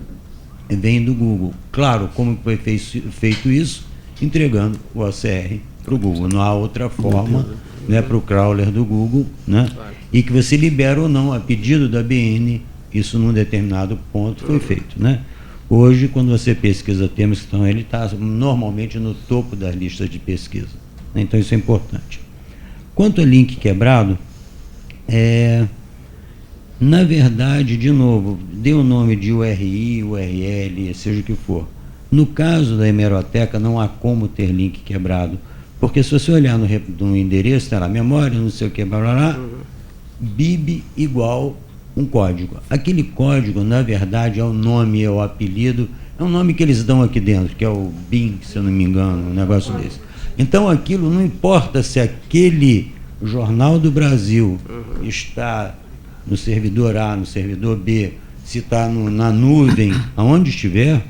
vem do Google. Claro, como foi feito isso? Entregando o OCR para o Google. Não há outra forma, né, para o crawler do Google, né? E que você libera ou não, a pedido da BN, isso num determinado ponto foi feito, né? Hoje, quando você pesquisa temas que estão, ele está normalmente no topo das listas de pesquisa, né? Então isso é importante. Quanto ao link quebrado, na verdade, de novo, dê o nome de URI, URL, seja o que for. No caso da Hemeroteca, não há como ter link quebrado, porque se você olhar no endereço, está lá, memória, não sei o que, blá, blá, blá, bib igual um código. Aquele código, na verdade, é o nome, é o apelido, é um nome que eles dão aqui dentro, que é o BIM, se eu não me engano, um negócio desse. Então, aquilo não importa se aquele Jornal do Brasil está no servidor A, no servidor B, se está na nuvem, aonde estiver,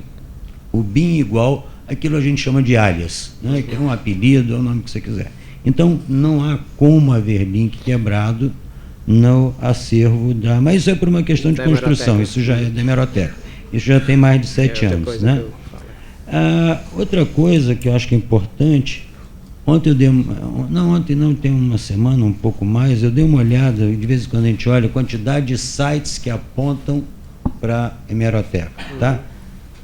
o BIM igual, aquilo a gente chama de alias, né? Que é um apelido, é o nome que você quiser. Então, não há como haver link quebrado no acervo da... Mas isso é por uma questão de construção, isso já é da Hemeroteca. Isso já tem mais de 7 anos. Né? Outra coisa que eu acho que é importante, ontem tem uma semana, um pouco mais, eu dei uma olhada, de vez em quando a gente olha a quantidade de sites que apontam para a Hemeroteca. Tá?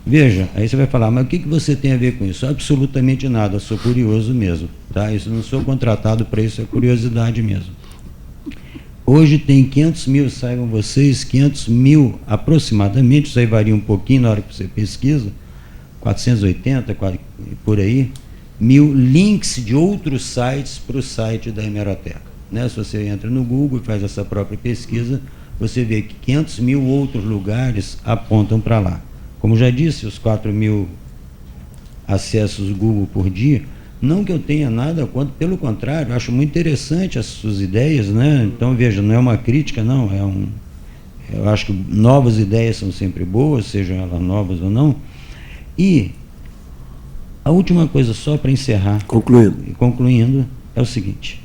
Veja, aí você vai falar, mas o que você tem a ver com isso? Absolutamente nada, eu sou curioso mesmo. Tá? Isso não sou contratado para isso, é curiosidade mesmo. Hoje tem 500 mil, saibam vocês, 500 mil aproximadamente, isso aí varia um pouquinho na hora que você pesquisa, 480, por aí, mil links de outros sites para o site da Hemeroteca. Né? Se você entra no Google e faz essa própria pesquisa, você vê que 500 mil outros lugares apontam para lá. Como já disse, os 4 mil acessos Google por dia, não que eu tenha nada contra, pelo contrário, acho muito interessante as suas ideias, né? Então, veja, não é uma crítica, não, eu acho que novas ideias são sempre boas, sejam elas novas ou não. E a última coisa, só para encerrar, concluindo, é o seguinte: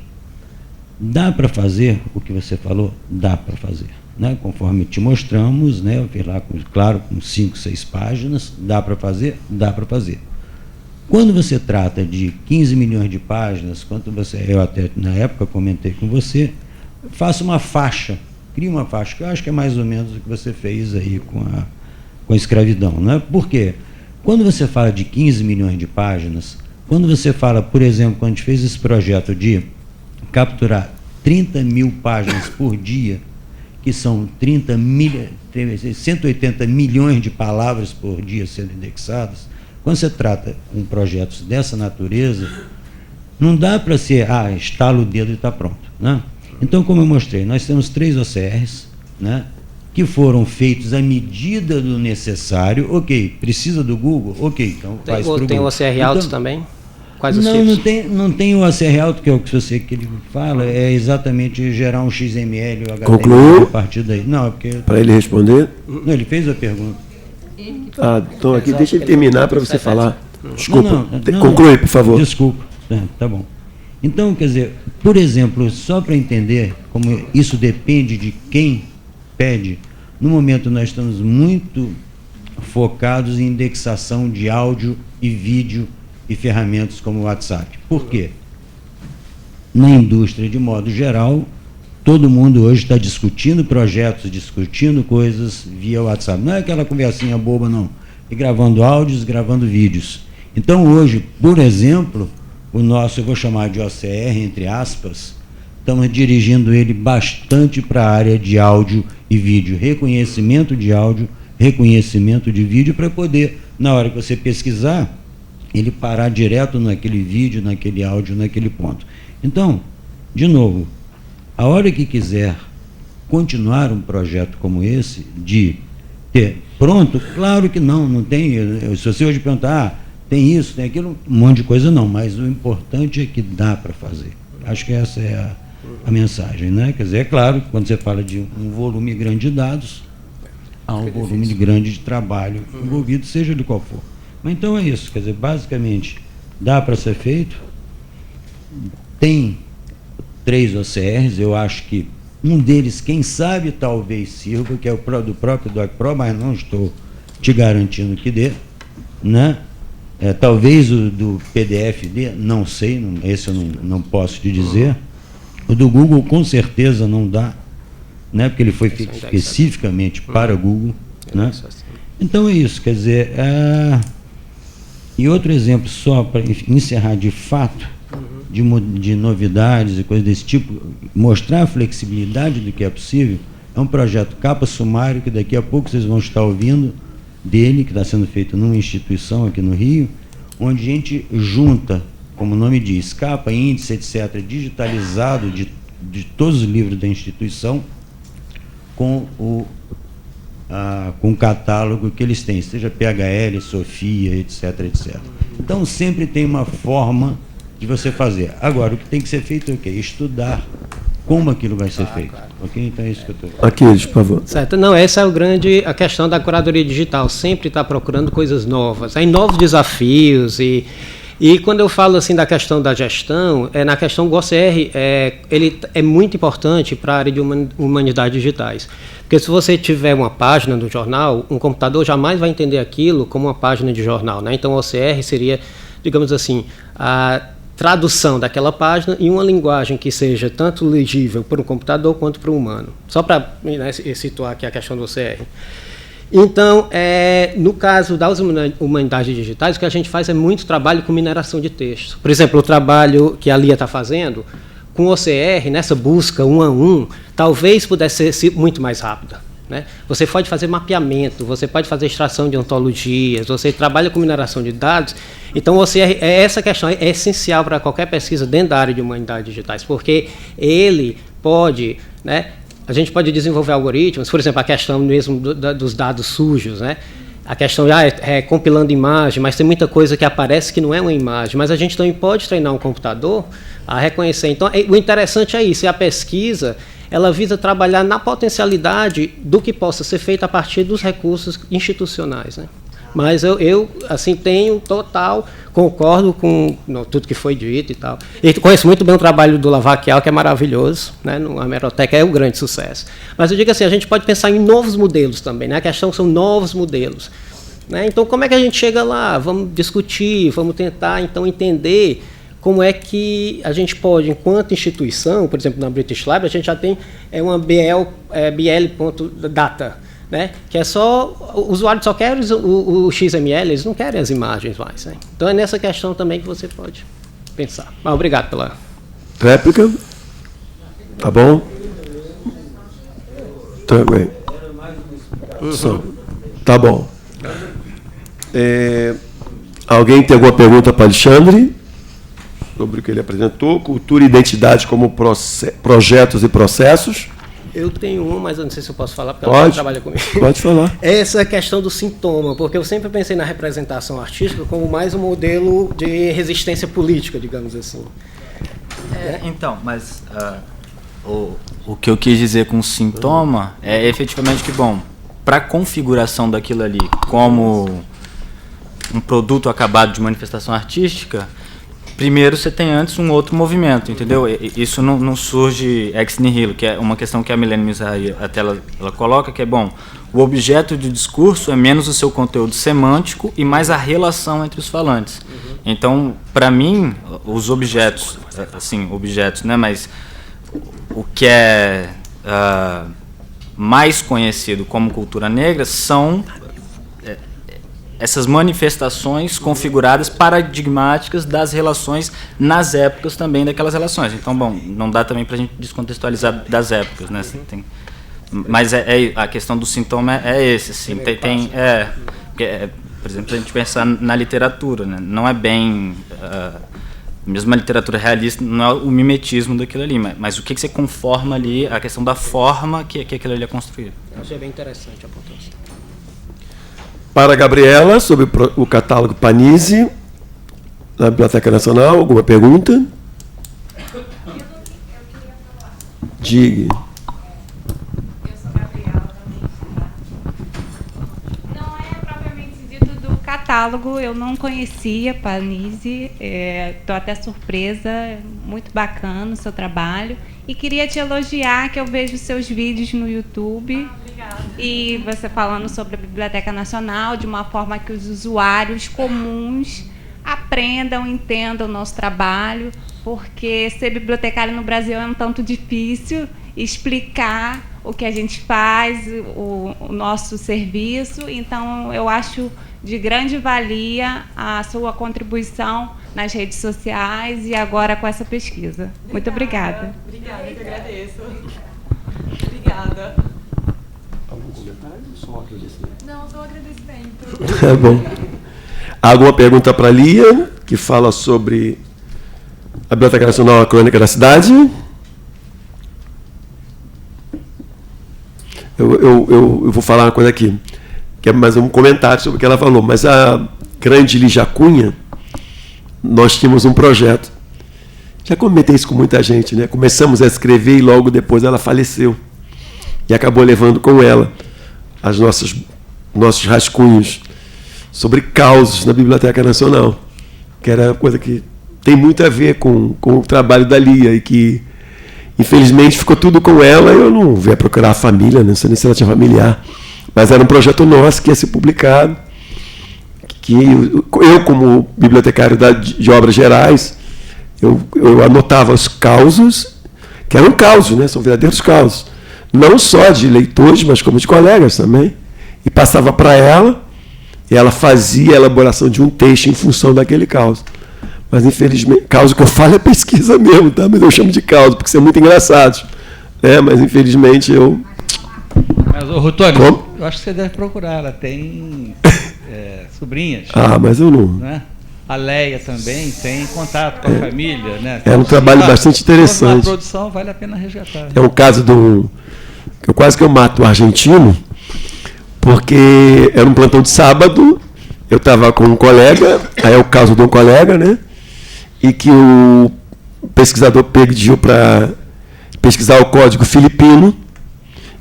dá para fazer o que você falou? Dá para fazer. Né? Conforme te mostramos, né? Eu fiz lá, claro, com 5, 6 páginas, dá para fazer? Dá para fazer. Quando você trata de 15 milhões de páginas, eu até na época comentei com você, faça uma faixa, crie uma faixa, que eu acho que é mais ou menos o que você fez aí com a escravidão. Né? Por quê? Quando você fala de 15 milhões de páginas, quando você fala, por exemplo, quando a gente fez esse projeto de capturar 30 mil páginas por dia, que são 180 milhões de palavras por dia sendo indexadas, quando você trata com projetos dessa natureza, não dá para ser, estala o dedo e está pronto. Né? Então, como eu mostrei, nós temos 3 OCRs, né, que foram feitos à medida do necessário. Ok, precisa do Google? Ok, então faz para o Google. Tem o OCR Alto também? Quais os tipos? Não tem o OCR Alto, que é o que ele fala, é exatamente gerar um XML ou HTML. Concluiu? A partir daí. Não, porque... Para ele responder? Não, ele fez a pergunta. Então aqui, deixa ele terminar para você falar. Desculpa, conclui, por favor. Desculpa, tá bom. Então, quer dizer, por exemplo, só para entender como isso depende de quem pede, no momento nós estamos muito focados em indexação de áudio e vídeo e ferramentas como o WhatsApp. Por quê? Na indústria, de modo geral, todo mundo hoje está discutindo projetos, discutindo coisas via WhatsApp. Não é aquela conversinha boba, não. E gravando áudios, gravando vídeos. Então, hoje, por exemplo, o nosso, eu vou chamar de OCR, entre aspas, estamos dirigindo ele bastante para a área de áudio e vídeo. Reconhecimento de áudio, reconhecimento de vídeo, para poder, na hora que você pesquisar, ele parar direto naquele vídeo, naquele áudio, naquele ponto. Então, de novo, a hora que quiser continuar um projeto como esse, de ter pronto, claro que não tem. Se você hoje perguntar, tem isso, tem aquilo, um monte de coisa não, mas o importante é que dá para fazer. Acho que essa é a mensagem, né? Quer dizer, é claro que quando você fala de um volume grande de dados, há um volume grande de trabalho envolvido, seja de qual for. Mas então é isso, quer dizer, basicamente, dá para ser feito. Tem 3 OCRs, eu acho que um deles, quem sabe, talvez sirva, que é o do próprio DocPro, mas não estou te garantindo que dê, né? Talvez o do PDF dê, não sei, esse eu não posso te dizer. O do Google com certeza não dá, né? Porque ele foi feito especificamente para Google, né? Então é isso, quer dizer, e outro exemplo só para encerrar de fato, de novidades e coisas desse tipo, mostrar a flexibilidade do que é possível, é um projeto Capa Sumário, que daqui a pouco vocês vão estar ouvindo dele, que está sendo feito numa instituição aqui no Rio, onde a gente junta, como o nome diz, capa, índice, etc., digitalizado de todos os livros da instituição, com o catálogo que eles têm, seja PHL, Sofia, etc., etc. Então, sempre tem uma forma de você fazer. Agora, o que tem que ser feito é o quê? Estudar como aquilo vai ser feito. Claro. Ok? Então é isso que eu estou... Aquiles, por favor. Certo. Não, essa é a questão da curadoria digital. Sempre está procurando coisas novas. Aí novos desafios e quando eu falo assim da questão da gestão, na questão do OCR, ele é muito importante para a área de humanidades digitais. Porque se você tiver uma página do jornal, um computador jamais vai entender aquilo como uma página de jornal, né? Então o OCR seria, digamos assim, a tradução daquela página em uma linguagem que seja tanto legível para o computador quanto para o humano. Só para situar aqui a questão do OCR. Então, no caso das humanidades digitais, o que a gente faz é muito trabalho com mineração de texto. Por exemplo, o trabalho que a Lia está fazendo, com o OCR, nessa busca 1 a 1, talvez pudesse ser muito mais rápida, né? Você pode fazer mapeamento, você pode fazer extração de ontologias, você trabalha com mineração de dados. Então, o OCR, essa questão é essencial para qualquer pesquisa dentro da área de humanidades digitais, porque ele pode, né, a gente pode desenvolver algoritmos, por exemplo, a questão mesmo dos dados sujos, né? A questão compilando imagem, mas tem muita coisa que aparece que não é uma imagem, mas a gente também pode treinar um computador a reconhecer. Então, o interessante é isso, a pesquisa, ela visa trabalhar na potencialidade do que possa ser feito a partir dos recursos institucionais, né? Mas eu assim, concordo com tudo que foi dito e tal. E conheço muito bem o trabalho do Lavaquial, que é maravilhoso, né? A hemeroteca é um grande sucesso. Mas eu digo assim, a gente pode pensar em novos modelos também, né? A questão são novos modelos, né? Então, como é que a gente chega lá? Vamos discutir, vamos tentar, então, entender como é que a gente pode, enquanto instituição, por exemplo, na British Library, a gente já tem uma bl.data, né? Que é só, o usuário só quer o XML, eles não querem as imagens mais, né? Então é nessa questão também que você pode pensar. Mas obrigado pela... Réplica? Tá bom? Também. Tá bom. Alguém tem alguma pergunta para Alexandre? Sobre o que ele apresentou, cultura e identidade como projetos e processos. Eu tenho uma, mas eu não sei se eu posso falar, porque ela trabalha comigo. Pode falar. Essa é a questão do sintoma, porque eu sempre pensei na representação artística como mais um modelo de resistência política, digamos assim. Então, mas o que eu quis dizer com sintoma é efetivamente que, bom, para a configuração daquilo ali como um produto acabado de manifestação artística, primeiro você tem antes um outro movimento, entendeu? Isso não surge ex nihilo, que é uma questão que a Milene Mizrahi até ela coloca, que é bom, o objeto de discurso é menos o seu conteúdo semântico e mais a relação entre os falantes. Então, para mim, os objetos, assim, objetos, né, mas o que é mais conhecido como cultura negra são essas manifestações configuradas paradigmáticas das relações nas épocas também daquelas relações. Então, bom, não dá também para a gente descontextualizar das épocas, né? Mas a questão do sintoma é esse, assim. Por exemplo, se a gente pensar na literatura, né? Não é bem... mesmo a literatura realista não é o mimetismo daquilo ali, mas o que você conforma ali, a questão da forma que aquilo ali é construído. Eu achei bem interessante a pontuação. Para a Gabriela, sobre o catálogo Panizzi, na Biblioteca Nacional, alguma pergunta? Diga. Eu sou Gabriela, também. Não é propriamente dito do catálogo, eu não conhecia Panizzi, estou até surpresa, muito bacana o seu trabalho. E queria te elogiar, que eu vejo seus vídeos no YouTube. E você falando sobre a Biblioteca Nacional de uma forma que os usuários comuns aprendam, entendam o nosso trabalho, porque ser bibliotecário no Brasil é um tanto difícil, explicar o que a gente faz, o nosso serviço. Então, eu acho de grande valia a sua contribuição nas redes sociais e agora com essa pesquisa. Muito obrigada. Obrigada, eu que agradeço. Obrigada. Algum comentário? Só agradecimento. Não, só agradecimento. Tá bom. Alguma pergunta para a Lia, que fala sobre a Biblioteca Nacional, a Crônica da Cidade? Eu vou falar uma coisa aqui, que é mais um comentário sobre o que ela falou, mas a grande Lígia Cunha, nós tínhamos um projeto. Já comentei isso com muita gente, né? Começamos a escrever e logo depois ela faleceu. E acabou levando com ela as nossos rascunhos sobre causos na Biblioteca Nacional, que era uma coisa que tem muito a ver com o trabalho da Lia e que, infelizmente, ficou tudo com ela. Eu não ia procurar a família, não sei nem se ela tinha familiar, mas era um projeto nosso que ia ser publicado, que eu, como bibliotecário de obras gerais, eu anotava os causos, que eram causos, né? São verdadeiros causos, não só de leitores, mas como de colegas também, e passava para ela, e ela fazia a elaboração de um texto em função daquele caso. Mas, infelizmente, causa que eu falo é pesquisa mesmo, tá? Mas eu chamo de causa, porque são muito engraçados. Né? Mas, infelizmente, eu... Mas, Rutônio, eu acho que você deve procurar. Ela tem sobrinhas. Ah, mas eu não... Né? A Leia também tem contato com a família. Né? É um trabalho bastante interessante. A produção vale a pena resgatar. É um caso do... Quase que eu mato o argentino, porque era um plantão de sábado, eu estava com um colega, aí é o caso de um colega, né? E que o pesquisador pediu para pesquisar o Código Filipino,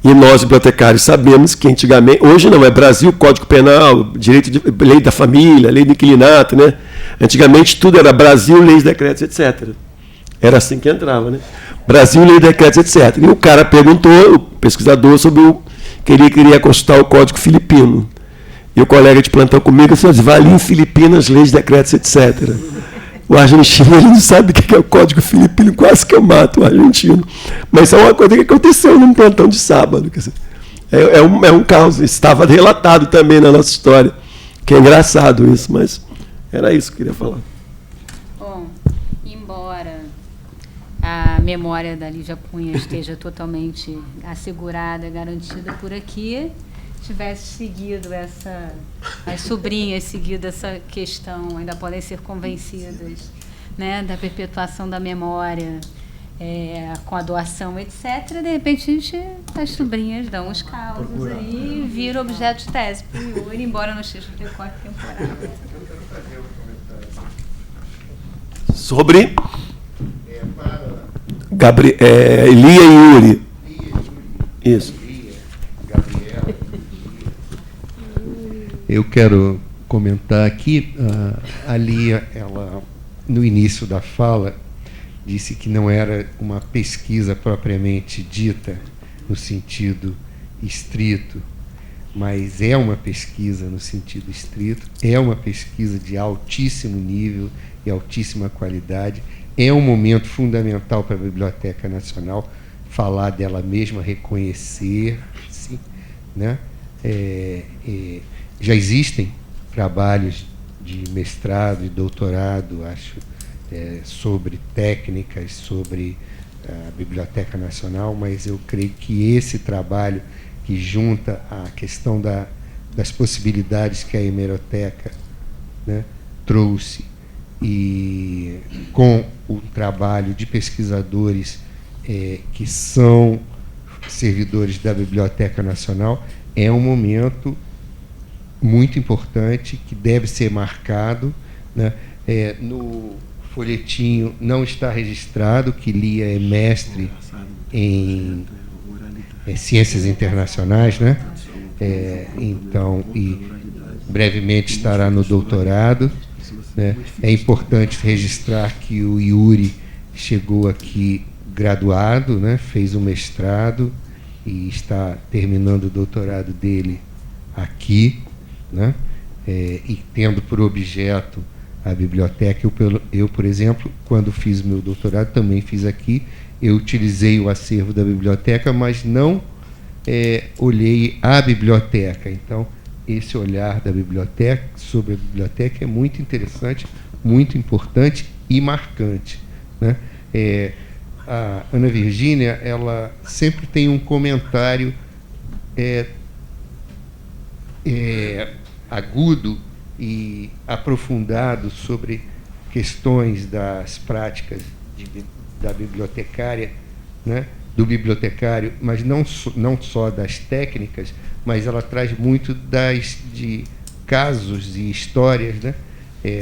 e nós, bibliotecários, sabemos que antigamente, hoje não, é Brasil, Código Penal, direito de lei da família, lei do inquilinato, né? Antigamente tudo era Brasil, leis, decretos, etc. Era assim que entrava, né? Brasil, lei, decretos, etc. E o cara perguntou, o pesquisador, sobre que ele queria consultar o Código Filipino. E o colega de plantão comigo disse, vale em Filipinas, leis, decretos, etc. O argentino, ele não sabe o que é o Código Filipino, quase que eu mato o argentino. Mas isso é uma coisa que aconteceu num plantão de sábado. Quer dizer, é um caos, estava relatado também na nossa história, que é engraçado isso, mas era isso que eu queria falar. Bom, embora a memória da Lígia Cunha esteja totalmente assegurada, garantida por aqui, tivesse seguido as sobrinhas seguido essa questão, ainda podem ser convencidas, né, da perpetuação da memória, com a doação, etc. De repente, as sobrinhas dão os causos aí e viram objeto de tese para o Yuri, embora não esteja no recorte temporal. Sobre Lia e Yuri. Isso. Eu quero comentar aqui, a Lia, ela no início da fala, disse que não era uma pesquisa propriamente dita, no sentido estrito, mas é uma pesquisa no sentido estrito, é uma pesquisa de altíssimo nível e altíssima qualidade, é um momento fundamental para a Biblioteca Nacional falar dela mesma, reconhecer-se, né? Já existem trabalhos de mestrado e doutorado, acho, sobre técnicas, sobre a Biblioteca Nacional, mas eu creio que esse trabalho que junta a questão das possibilidades que a hemeroteca, né, trouxe, e com o trabalho de pesquisadores que são servidores da Biblioteca Nacional, é um momento muito importante que deve ser marcado, né? No folhetinho não está registrado que Lia é mestre em ciências internacionais, né? Então, e brevemente estará no doutorado, né? É importante registrar que o Yuri chegou aqui graduado, né? Fez um mestrado e está terminando o doutorado dele aqui, né? E tendo por objeto a biblioteca. Eu, por exemplo, quando fiz meu doutorado, também fiz aqui, eu utilizei o acervo da biblioteca, mas não olhei a biblioteca. Então, esse olhar da biblioteca, sobre a biblioteca, é muito interessante, muito importante e marcante, né? A Ana Virgínia, ela sempre tem um comentário agudo e aprofundado sobre questões das práticas da bibliotecária, né? Do bibliotecário, mas não só das técnicas, mas ela traz muito de casos e histórias, né?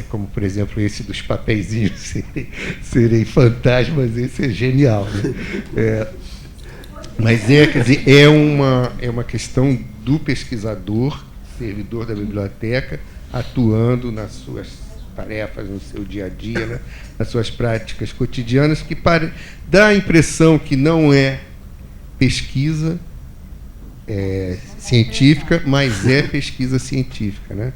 Como, por exemplo, esse dos papeizinhos serem fantasmas, esse é genial, né? Mas quer dizer, é uma questão do pesquisador, servidor da biblioteca, atuando nas suas tarefas, no seu dia a dia, né? Nas suas práticas cotidianas, que dá a impressão que não é pesquisa científica, mas é pesquisa científica, né?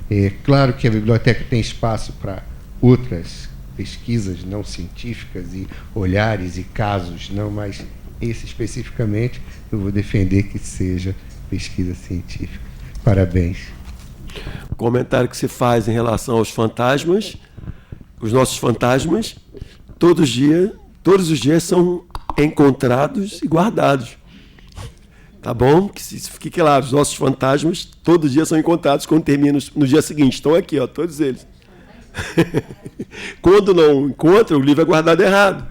É claro que a biblioteca tem espaço para outras pesquisas não científicas e olhares e casos, não, mas esse especificamente eu vou defender que seja pesquisa científica. Parabéns. O comentário que se faz em relação aos fantasmas, os nossos fantasmas, todos os dias são encontrados e guardados. Tá bom? Que fique claro, os nossos fantasmas todo dia são encontrados quando termina no dia seguinte. Estão aqui, ó, todos eles. Quando não encontra, o livro é guardado errado.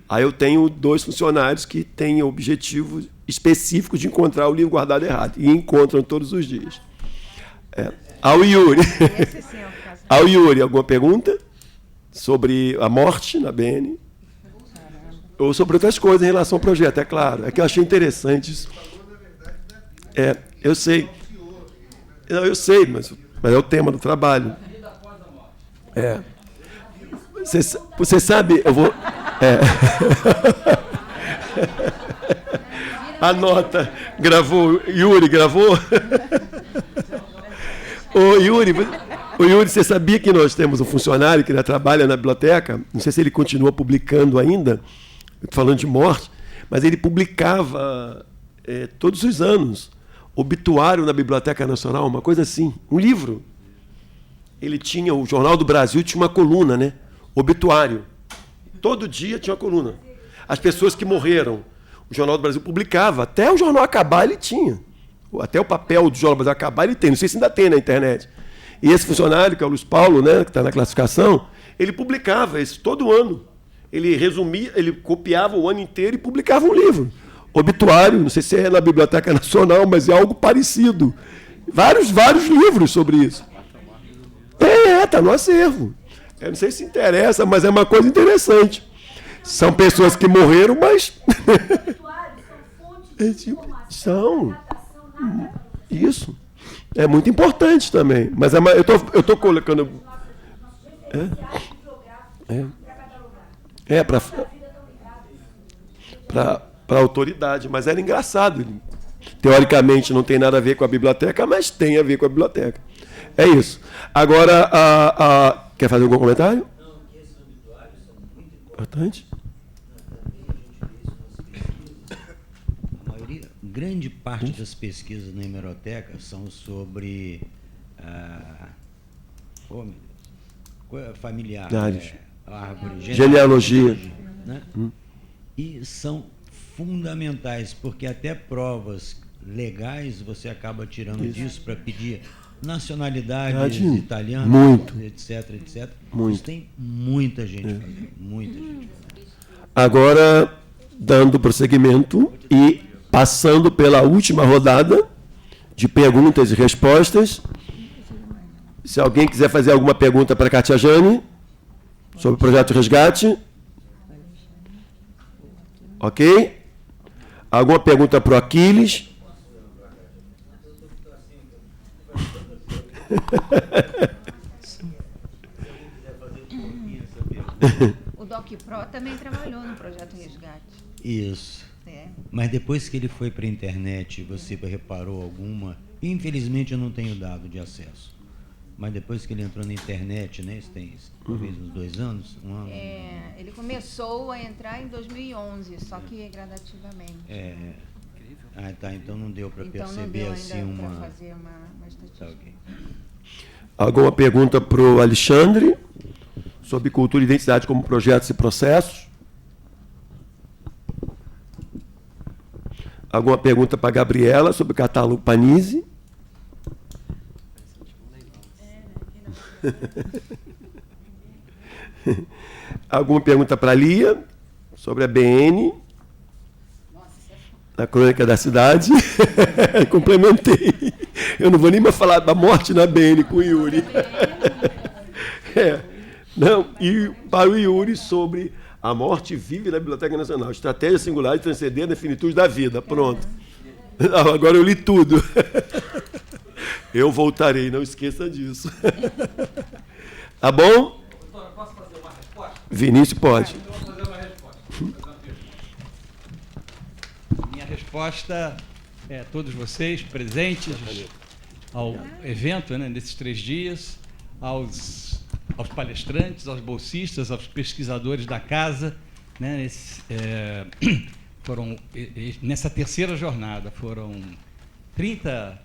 Aí eu tenho 2 funcionários que têm objetivo específico de encontrar o livro guardado errado. E encontram todos os dias. Ao Yuri. Ao Yuri, alguma pergunta? Sobre a morte na BN? Ou sobre outras coisas em relação ao projeto, é claro. É que eu achei interessante isso. Eu sei. Não, eu sei, mas é o tema do trabalho. Você sabe, eu vou... Anota. Gravou. Yuri, gravou? Ô, Yuri, você sabia que nós temos um funcionário que trabalha na biblioteca? Não sei se ele continua publicando ainda, falando de morte, mas ele publicava todos os anos obituário na Biblioteca Nacional, uma coisa assim, um livro. Ele tinha, o Jornal do Brasil tinha uma coluna, né? Obituário. Todo dia tinha uma coluna. As pessoas que morreram, o Jornal do Brasil publicava, até o jornal acabar ele tinha. Até o papel do Jornal do Brasil acabar ele tem, não sei se ainda tem na internet. E esse funcionário, que é o Luiz Paulo, né, que está na classificação, ele publicava isso todo ano. Ele resumia, ele copiava o ano inteiro e publicava um livro. Obituário, não sei se é na Biblioteca Nacional, mas é algo parecido. Vários livros sobre isso. Está no acervo. Eu não sei se interessa, mas é uma coisa interessante. São pessoas que morreram, mas... São. Isso. É muito importante também. Mas eu estou colocando... para a autoridade. Mas era engraçado. Teoricamente não tem nada a ver com a biblioteca, mas tem a ver com a biblioteca. É isso. Agora, quer fazer algum comentário? Importante? Grande parte das pesquisas na hemeroteca são sobre familiar, árvore, genealogia, né? E são fundamentais, porque até provas legais você acaba tirando disso para pedir nacionalidades italianas, muito, etc, etc. Muito. Isso tem muita gente fazendo, muita gente. Agora, dando prosseguimento e passando pela última rodada de perguntas e respostas. Se alguém quiser fazer alguma pergunta para a Kátia Jane sobre o projeto Resgate. Ok? Alguma pergunta para o Aquiles? O DocPro também trabalhou no projeto Resgate. Isso. Mas depois que ele foi para a internet, você reparou alguma? Infelizmente eu não tenho dado de acesso. Mas depois que ele entrou na internet, né, isso tem talvez uns 2 anos, um ano. Ele começou a entrar em 2011, só que gradativamente. Tá, então não deu para perceber não deu assim ainda uma. Para fazer uma estatística. Tá, okay. Alguma pergunta para o Alexandre sobre cultura e identidade como projetos e processos? Alguma pergunta para a Gabriela sobre o catálogo Panizzi? Alguma pergunta para a Lia sobre a BN? A crônica da cidade? Complementei. Eu não vou nem mais falar da morte na BN com o Yuri. Não, e para o Yuri sobre a morte vive na Biblioteca Nacional. Estratégia singular de transcender a definitude da vida. Pronto. Agora eu li tudo. Eu voltarei, não esqueça disso. Tá bom? Posso fazer uma resposta? Vinícius pode. Então vou fazer uma resposta. Minha resposta é a todos vocês presentes ao evento, né, nesses 3 dias, aos palestrantes, aos bolsistas, aos pesquisadores da casa, né, nessa terceira jornada foram 30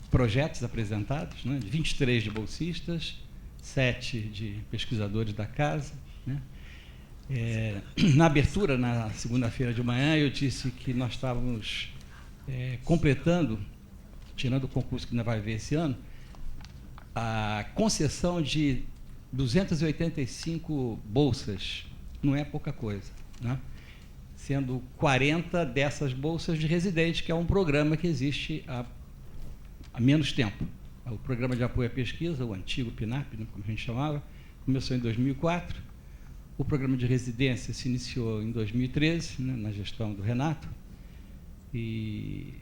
projetos apresentados, né, 23 de bolsistas, 7 de pesquisadores da casa, né. Na abertura, na segunda-feira de manhã, eu disse que nós estávamos completando, tirando o concurso que ainda vai haver esse ano, a concessão de 285 bolsas. Não é pouca coisa, né? Sendo 40 dessas bolsas de residente, que é um programa que existe há menos tempo. O Programa de Apoio à Pesquisa, o antigo PNAP, né, como a gente chamava, começou em 2004. O programa de residência se iniciou em 2013, né, na gestão do Renato, e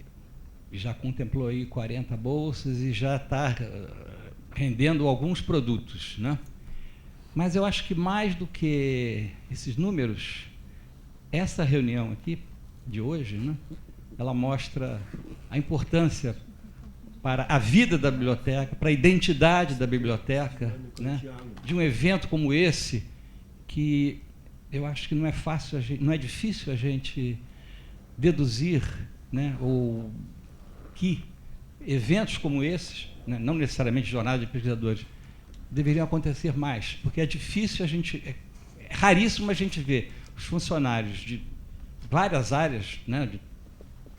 já contemplou aí 40 bolsas e já está rendendo alguns produtos, né? Mas eu acho que mais do que esses números, essa reunião aqui de hoje, né, ela mostra a importância para a vida da biblioteca, para a identidade da biblioteca, né, de um evento como esse, que eu acho que não é fácil, não é difícil a gente deduzir, né, ou que eventos como esses, né, não necessariamente jornada de pesquisadores, deveriam acontecer mais, porque é difícil é raríssimo a gente ver os funcionários de várias áreas, né,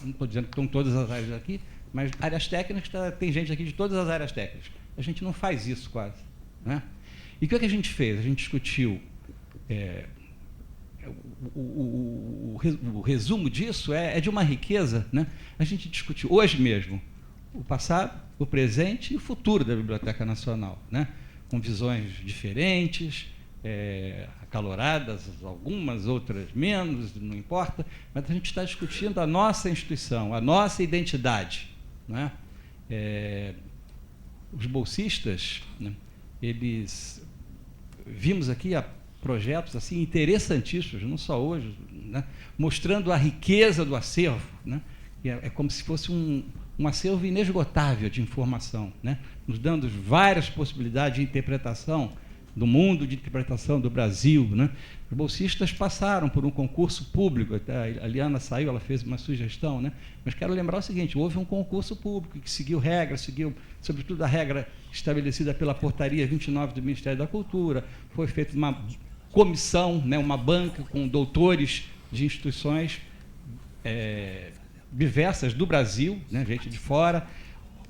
não estou dizendo que estão todas as áreas aqui, mas áreas técnicas, tem gente aqui de todas as áreas técnicas. A gente não faz isso quase, né? E o que a gente fez? A gente discutiu, o resumo disso é de uma riqueza, né? A gente discutiu hoje mesmo o passado, o presente e o futuro da Biblioteca Nacional, né? Com visões diferentes, acaloradas, algumas, outras menos, não importa, mas a gente está discutindo a nossa instituição, a nossa identidade, né? Os bolsistas, né, eles vimos aqui projetos assim interessantíssimos, não só hoje, né, mostrando a riqueza do acervo, né, é como se fosse um acervo inesgotável de informação, né, nos dando várias possibilidades de interpretação do mundo, de interpretação do Brasil, né. Os bolsistas passaram por um concurso público, a Liana saiu, ela fez uma sugestão, né, mas quero lembrar o seguinte, houve um concurso público que seguiu regras, seguiu, sobretudo, a regra estabelecida pela portaria 29 do Ministério da Cultura, foi feita uma comissão, né, uma banca com doutores de instituições diversas do Brasil, né, gente de fora,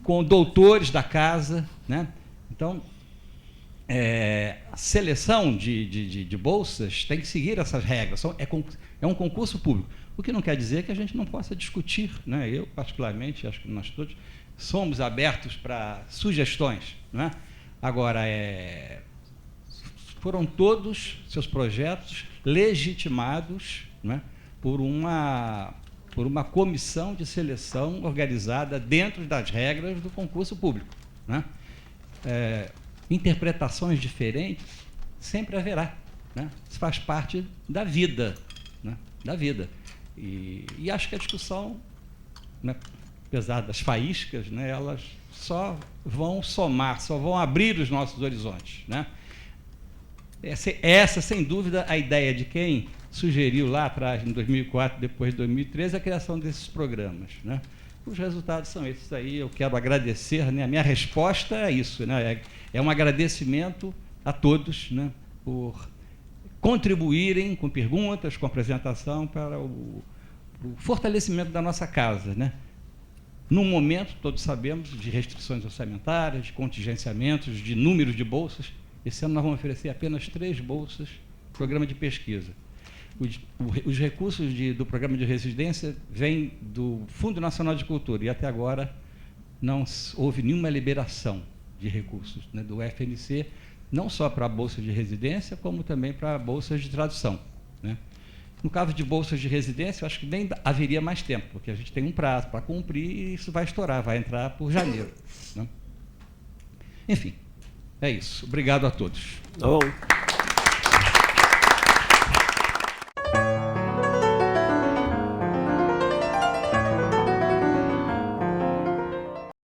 com doutores da casa, né. Então, a seleção de bolsas tem que seguir essas regras. É um concurso público, o que não quer dizer que a gente não possa discutir, né. Eu, particularmente, acho que nós todos somos abertos para sugestões, né. Agora, foram todos seus projetos legitimados, né, por uma comissão de seleção organizada dentro das regras do concurso público, né. Interpretações diferentes sempre haverá, né? Isso faz parte da vida, né? Da vida. E acho que a discussão, né, apesar das faíscas, né, elas só vão somar, só vão abrir os nossos horizontes, né? Essa, sem dúvida, a ideia de quem sugeriu lá atrás, em 2004, depois de 2013, a criação desses programas, né? Os resultados são esses aí, eu quero agradecer, né? A minha resposta é isso, né? É um agradecimento a todos, né, por contribuírem com perguntas, com apresentação para o fortalecimento da nossa casa, né? Num momento, todos sabemos, de restrições orçamentárias, de contingenciamentos, de números de bolsas. Esse ano nós vamos oferecer apenas 3 bolsas, programa de pesquisa. Os recursos do programa de residência vêm do Fundo Nacional de Cultura e até agora não houve nenhuma liberação de recursos, né, do FNC, não só para a bolsa de residência, como também para bolsas de tradução, né. No caso de bolsas de residência, eu acho que nem haveria mais tempo, porque a gente tem um prazo para cumprir e isso vai estourar, vai entrar por janeiro, né. Enfim, é isso. Obrigado a todos. Tá bom.